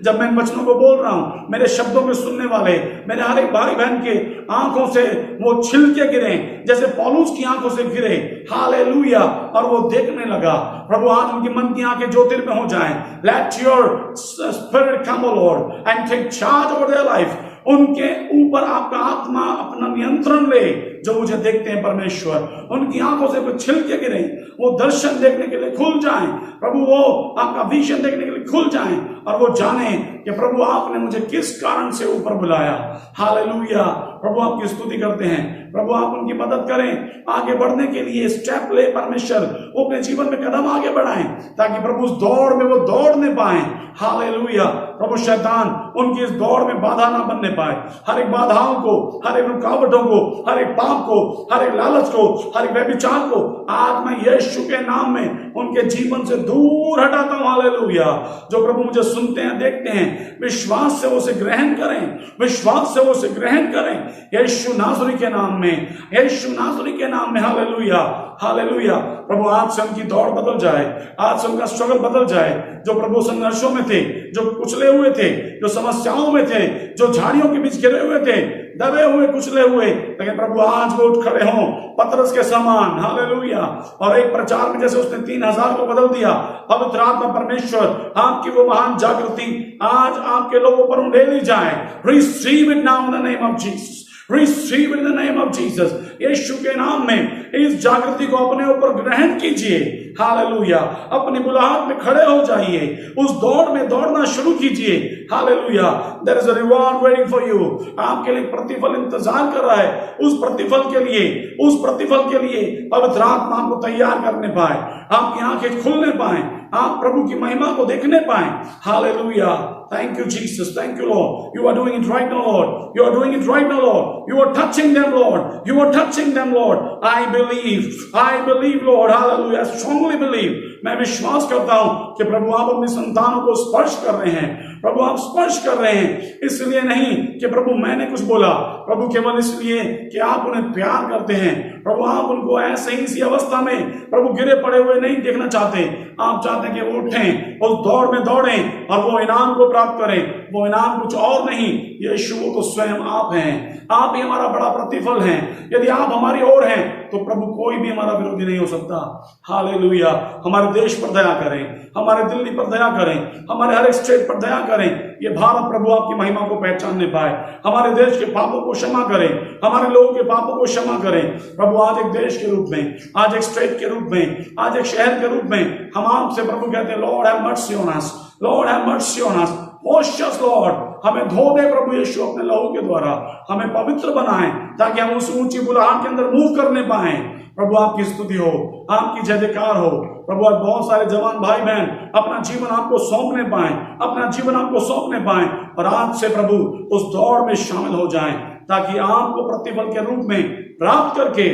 जब मैं इन वचनों को बोल रहा हूं, मेरे शब्दों में सुनने वाले मेरे हर एक भाई बहन के आंखों से वो छिलके गिरे, जैसे पौलुस की आंखों से गिरे। हालेलुया। और वो देखने लगा। प्रभु, आज उनकी मन की आंखें ज्योतिर्मय हो जाएं। Let your spirit come O Lord and take charge over their life. उनके ऊपर आपका आत्मा अपना नियंत्रण ले। जो मुझे देखते हैं परमेश्वर, उनकी आंखों से कुछ छिलके गिरे, वो दर्शन देखने के लिए खुल जाएं। प्रभु, वो आपका विजन देखने के लिए खुल जाएं और वो जाने कि प्रभु आपने मुझे किस कारण से ऊपर बुलाया। हालेलुया। प्रभु, आपकी स्तुति करते हैं। प्रभु, आप उनकी मदद करें आगे बढ़ने के लिए, स्टेप ले परमेश्वर, वो अपने जीवन में कदम आगे बढ़ाएं, ताकि प्रभु उस दौड़ में वो दौड़ने पाए। हालेलुया। प्रभु, शैतान उनकी इस दौड़ में बाधा ना बनने पाए। हर एक बाधाओं को, हर एक रुकावटों को, हर एक पाप को, हर एक लालच को, हर एक व्यभिचार को आज मैं यीशु के नाम में उनके जीवन से दूर हटाता हूं। हालेलुया। जो प्रभु मुझे सुनते हैं, देखते हैं, विश्वास से वो उसे ग्रहण करें, विश्वास से वो उसे ग्रहण करें। यीशु नासरी के नाम में, यीशु नासरी के नाम में। हालेलुया। हालेलुया। प्रभु, आज से उनकी दौड़ बदल जाए, आज से उनका स्ट्रगल बदल जाए। जो प्रभु संघर्षों में थे, जो कुचले हुए थे, जो समस्याओं में थे, जो झाड़ियों के बीच घिरे हुए थे, दबे हुए कुचले हुए, लेकिन प्रभु आज वो उठ खड़े हों पतरस के समान, हालेलुया। और एक प्रचार में जैसे उसने 3000 को बदल दिया, पवित्र आत्मा परमेश्वर आपकी वो महान जागृति आज आपके लोगों पर उंडेली जाए। Receive it now in the name of Jesus, receive in the name of Jesus. यीशु के नाम में इस जागृति को अपने ऊपर ग्रहण कीजिए, हालेलुया। अपनी बुलाहट में खड़े हो जाइए, उस दौड़ में दौड़ना शुरू कीजिए, hallelujah. There is a reward waiting for you. आपके लिए प्रतिफल इंतजार कर रहा है। उस प्रतिफल के लिए पवित्र आत्मा आपको तैयार करने पाए, आपकी आंखें खुलने पाए, आप प्रभु की महिमा को देखने पाए, hallelujah. Thank you, Jesus. Thank you, Lord. You are doing it right now, Lord. You are doing it right now, Lord. You are touching them, Lord. You are touching them, Lord. I believe, Lord. Hallelujah. I strongly believe. मैं विश्वास करता हूं कि प्रभु आप अपनी संतानों को स्पर्श कर रहे हैं। प्रभु आप स्पर्श कर रहे हैं, इसलिए नहीं कि प्रभु मैंने कुछ बोला, प्रभु केवल इसलिए कि आप उन्हें प्यार करते हैं। प्रभु आप उनको ऐसे ही इसी अवस्था में प्रभु गिरे पड़े हुए नहीं देखना चाहते। आप चाहते हैं कि वो उठें, उस दौड़ में दौड़ें और वो इनाम को प्राप्त करें। वो इनाम कुछ और नहीं, यीशु तो स्वयं आप हैं। आप ही हमारा बड़ा प्रतिफल हैं। यदि आप हमारी ओर हैं तो प्रभु कोई भी हमारा विरोधी नहीं हो सकता। हालेलुया। हमारे देश पर दया करें, हमारे दिल्ली पर दया करें, हमारे हर एक स्टेट पर दया करें। ये भारत प्रभु आपकी महिमा को पहचानने पाए। हमारे देश के पापों को क्षमा करें, हमारे लोगों के पापों को क्षमा करें। प्रभु आज एक देश के रूप में, आज एक स्टेट के रूप में, आज एक शहर के रूप में हम आपसे प्रभु कहते हैं, Lord have mercy on us, Lord have mercy on us. Wash us Lord, हमें धो दे प्रभु यीशु अपने लहू के द्वारा, हमें पवित्र बनाएं ताकि हम उस ऊंची बुलाहट के अंदर मूव करने पाएं। प्रभु आपकी स्तुति हो, आपकी जय जयकार हो। प्रभु आज बहुत सारे जवान भाई बहन अपना जीवन आपको सौंपने पाएं, अपना जीवन आपको सौंपने पाएं और आज से प्रभु उस दौड़ में शामिल हो जाएं ताकि आपको प्रतिफल के रूप में प्राप्त करके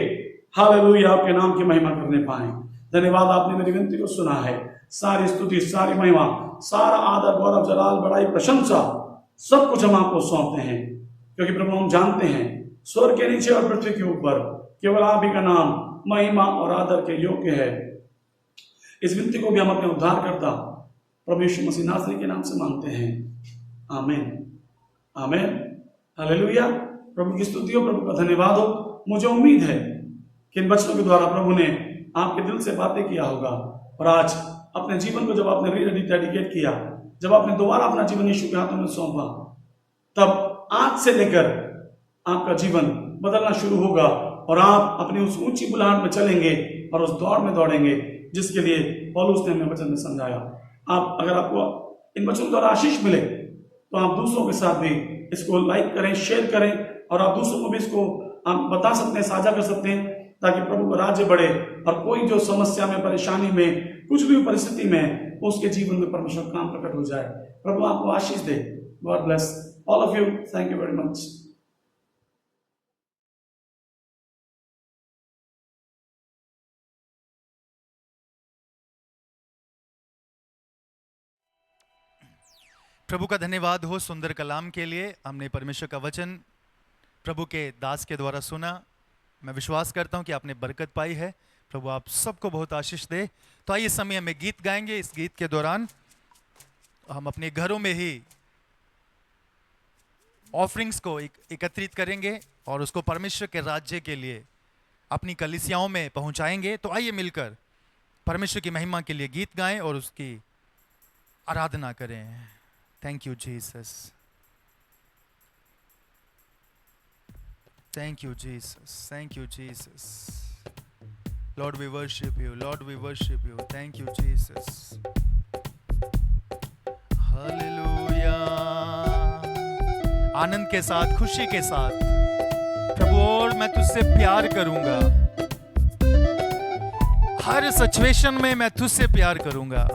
हालेलुया आपके नाम की महिमा करने पाएं। धन्यवाद, आपने मेरी विनती को सुना है। सारी स्तुति, सारी महिमा, सारा आदर, गौरव, जलाल, बड़ाई, प्रशंसा सब कुछ हम आपको सौंपते हैं, क्योंकि प्रभु हम जानते हैं स्वर्ग के नीचे और पृथ्वी के ऊपर केवल आप ही का नाम महिमा और आदर के योग्य है। इस विनती को भी हम अपने उद्धारकर्ता प्रभु यीशु मसीह नासरी के नाम से मांगते हैं, आमीन, आमीन, हालेलुया। प्रभु की स्तुति हो, प्रभु का धन्यवाद हो। मुझे उम्मीद है कि इन वचनों के द्वारा प्रभु ने आपके दिल से बातें किया होगा और आज अपने जीवन को जब आपने डेडिकेट किया, जब आपने दोबारा अपना जीवन यीशु के हाथों में सौंपा, तब आज से लेकर आपका जीवन बदलना शुरू होगा और आप अपनी उस ऊंची बुलंद में चलेंगे और उस दौड़ में दौड़ेंगे जिसके लिए पौलुस ने हमें वचन में समझाया। आप अगर आपको इन वचनों द्वारा आशीष मिले तो आप दूसरों के साथ भी इसको लाइक करें, शेयर करें और आप दूसरों को भी इसको आप बता सकते हैं, साझा कर सकते हैं, ताकि प्रभु का राज्य बढ़े और कोई जो समस्या में, परेशानी में, कुछ भी परिस्थिति में, उसके जीवन में परमेश्वर काम प्रकट हो जाए। प्रभु आपको आशीष दे। God bless all of you. Thank you very much. प्रभु का धन्यवाद हो सुंदर कलाम के लिए। हमने परमेश्वर का वचन प्रभु के दास के द्वारा सुना। मैं विश्वास करता हूं कि आपने बरकत पाई है। प्रभु आप सबको बहुत आशीष दे। तो आइए, समय में गीत गाएंगे। इस गीत के दौरान हम अपने घरों में ही ऑफरिंग्स को एकत्रित करेंगे और उसको परमेश्वर के राज्य के लिए अपनी कलीसियाओं में पहुंचाएंगे। तो आइए मिलकर परमेश्वर की महिमा के लिए गीत गाएं और उसकी आराधना करें। Thank you Jesus, thank you Jesus, thank you Jesus. Lord, we worship you. Lord, we worship you. Thank you, Jesus. Hallelujah. आनंद के साथ, खुशी के साथ, प्रभु और मैं तुझसे प्यार करूंगा। हर सिचुएशन में मैं तुझसे प्यार करूंगा।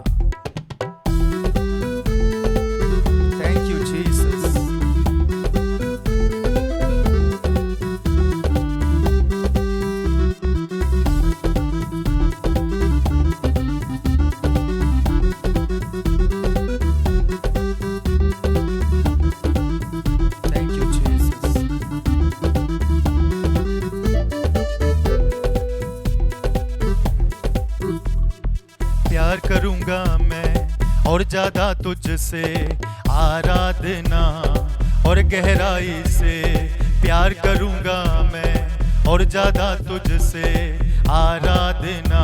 Thank you, Jesus. करूंगा मैं और ज्यादा तुझसे आराधना और गहराई से प्यार करूंगा मैं, और ज्यादा तुझसे आराधना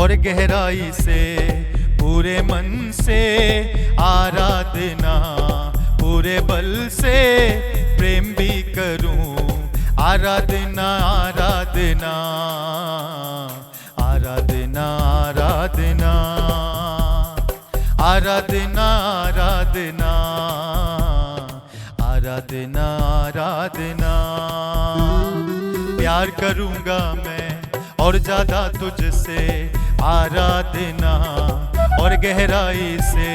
और गहराई से पूरे मन से आराधना, पूरे बल से प्रेम भी करूं। आराधना आराधना आराधना आराधना आराधना आराधना आराधना आराधना। प्यार करूंगा मैं और ज्यादा तुझसे आराधना और गहराई से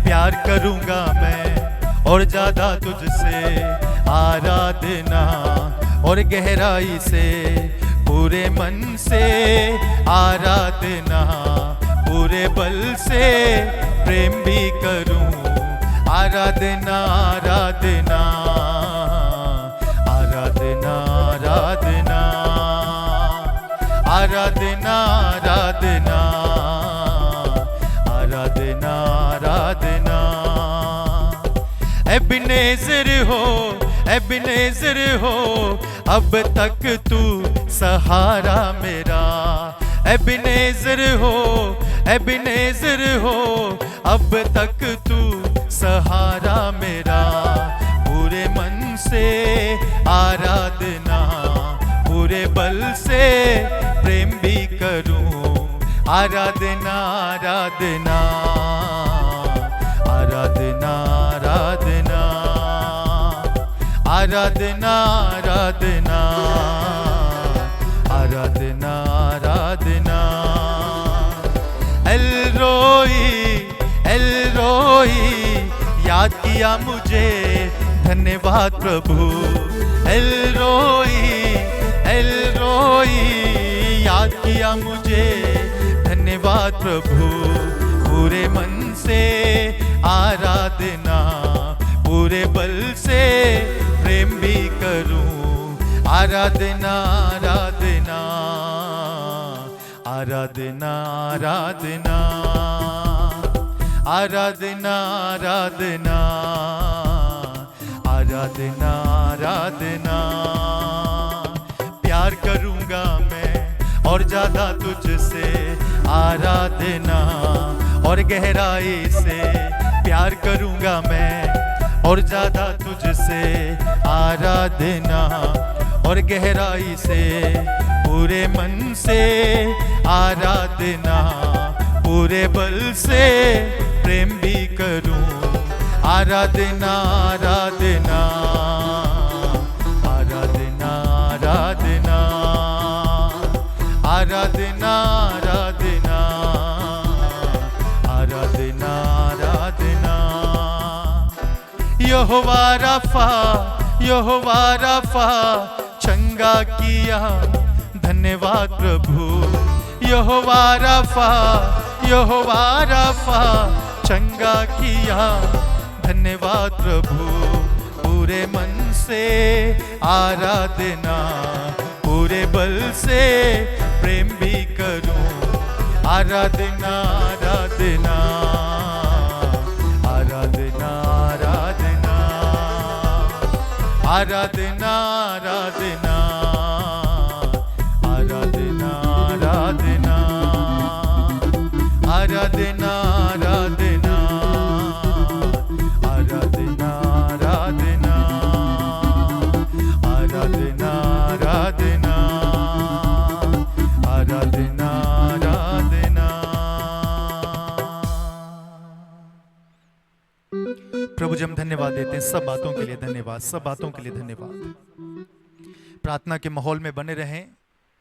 प्यार करूंगा मैं, और ज्यादा तुझसे आराधना और गहराई से पूरे मन से आराधना, पूरे बल से प्रेम भी करूं। आराधना आराधना आराधना आराधना आराधना आराधना आराधना आराधना। एबेनेज़र हो, एबेनेज़र हो, अब तक तू सहारा मेरा। एबेनेज़र हो, एबेनेज़र हो, अब तक तू सहारा मेरा। पूरे मन से आराधना, पूरे बल से प्रेम भी करूं। आराधना आराधना आराधना आराधना आराधना आराधना आराधना आराधना। एल रोई याद किया मुझे, धन्यवाद प्रभु। एल रोई याद किया मुझे, धन्यवाद प्रभु। पूरे मन से आराधना, पूरे बल से प्रेम भी करूं। आराधना आराधना आराधना आराधना आराधना आराधना आराधना आराधना। प्यार करूंगा मैं और ज्यादा तुझसे आराधना और गहराई से प्यार करूंगा मैं, और ज्यादा तुझसे आराधना और गहराई से पूरे मन से आराधना, पूरे बल से प्रेम भी करूं। आराधना आराधना आराधना आराधना आराधना आराधना आराधना आराधना। यहोवा राफा, यहोवा राफा, चंगा किया, धन्यवाद प्रभु। यहोवा राफा, यहोवा राफा, चंगा किया, धन्यवाद प्रभु। पूरे मन से आराधना, पूरे बल से प्रेम भी करूं। आराधना आराधना आराधना आराधना आराधना आराधना आराधना आराधना आराधना आराधना आराधना आराधना आराधना आराधना आराधना आराधना। प्रभु जी हम धन्यवाद देते हैं सब बातों के लिए, धन्यवाद सब बातों के लिए धन्यवाद। प्रार्थना के माहौल में बने रहें,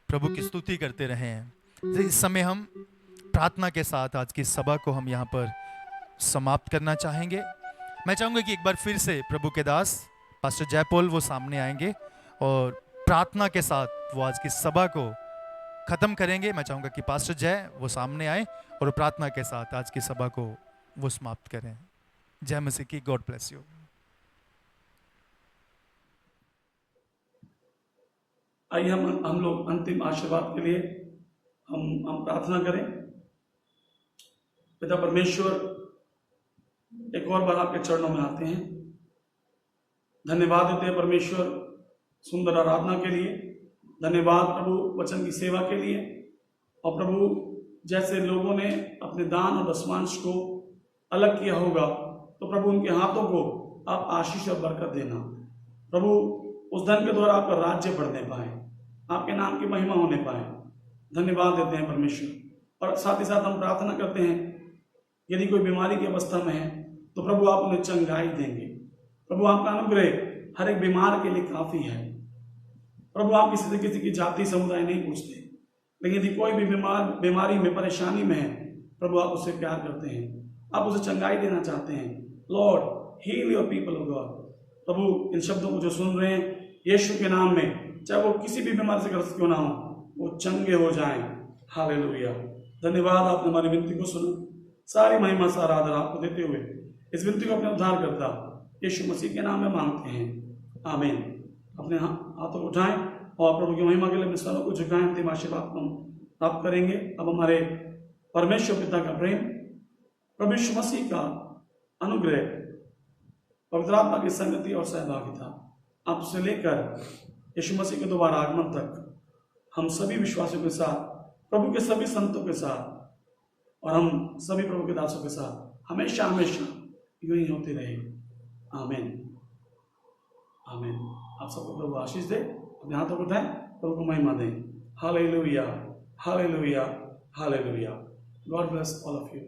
प्रभु की स्तुति करते रहें। इस समय हम प्रार्थना के साथ आज की सभा को हम यहाँ पर समाप्त करना चाहेंगे। मैं चाहूँगा कि एक बार फिर से प्रभु के दास पास्टर जयपोल वो सामने आएंगे और प्रार्थना के साथ वो आज की सभा को ख़त्म करेंगे। मैं चाहूँगा कि पास्टर जय वो सामने आए और प्रार्थना के साथ आज की सभा को वो समाप्त करें। जय मसीह की। God bless you. आइए हम लोग अंतिम आशीर्वाद के लिए हम प्रार्थना करें। पिता परमेश्वर, एक और बार आपके चरणों में आते हैं, धन्यवाद देते हैं परमेश्वर सुंदर आराधना के लिए। धन्यवाद प्रभु वचन की सेवा के लिए। और प्रभु जैसे लोगों ने अपने दान और दशमांश को अलग किया होगा, तो प्रभु उनके हाथों को आप आशीष और बरकत देना। प्रभु उस धन के द्वारा आपका राज्य बढ़ने पाए, आपके नाम की महिमा होने पाए। धन्यवाद देते हैं परमेश्वर। और साथ ही साथ हम प्रार्थना करते हैं, यदि कोई बीमारी की अवस्था में है तो प्रभु आप उन्हें चंगाई देंगे। प्रभु आपका अनुग्रह हर एक बीमार के लिए काफी है। प्रभु आप किसी की जाति समुदाय नहीं पूछते, लेकिन यदि कोई भी बीमारी में परेशानी में है, प्रभु आप उससे प्यार करते हैं, आप उसे चंगाई देना चाहते हैं। Lord heal your people of God. प्रभु इन शब्दों को जो सुन रहे हैं यीशु के नाम में, चाहे वो किसी भी बीमारी से ग्रस्त क्यों ना हो, वो चंगे हो जाएं। हालेलुया। धन्यवाद, आपने हमारी विनती को सुना। सारी महिमा सारा आदर आपको देते हुए इस विनती को अपने उद्धारकर्ता यीशु मसीह के नाम में मांगते हैं, आमीन। अपने हाथों को उठाएं और प्रभु की महिमा के लिए अपने स्वरों को झुकाएं। अंतिम आशीर्वाद को हम प्राप्त करेंगे। अब हमारे परमेश्वर पिता का प्रेम, प्रभु यीशु मसीह का अनुग्रह, पवित्र आत्मा की संगति और सहभागिता आपसे लेकर यीशु मसीह के दोबारा आगमन तक हम सभी विश्वासियों के साथ, प्रभु के सभी संतों के साथ और हम सभी प्रभु के दासों के साथ हमेशा हमेशा यूं ही होती रहे। आमीन, आमीन। आप सबको प्रभु आशीष दे। अपने हाथों को उठाएं, प्रभु को महिमा दें। Hallelujah, hallelujah, hallelujah. God bless all of you.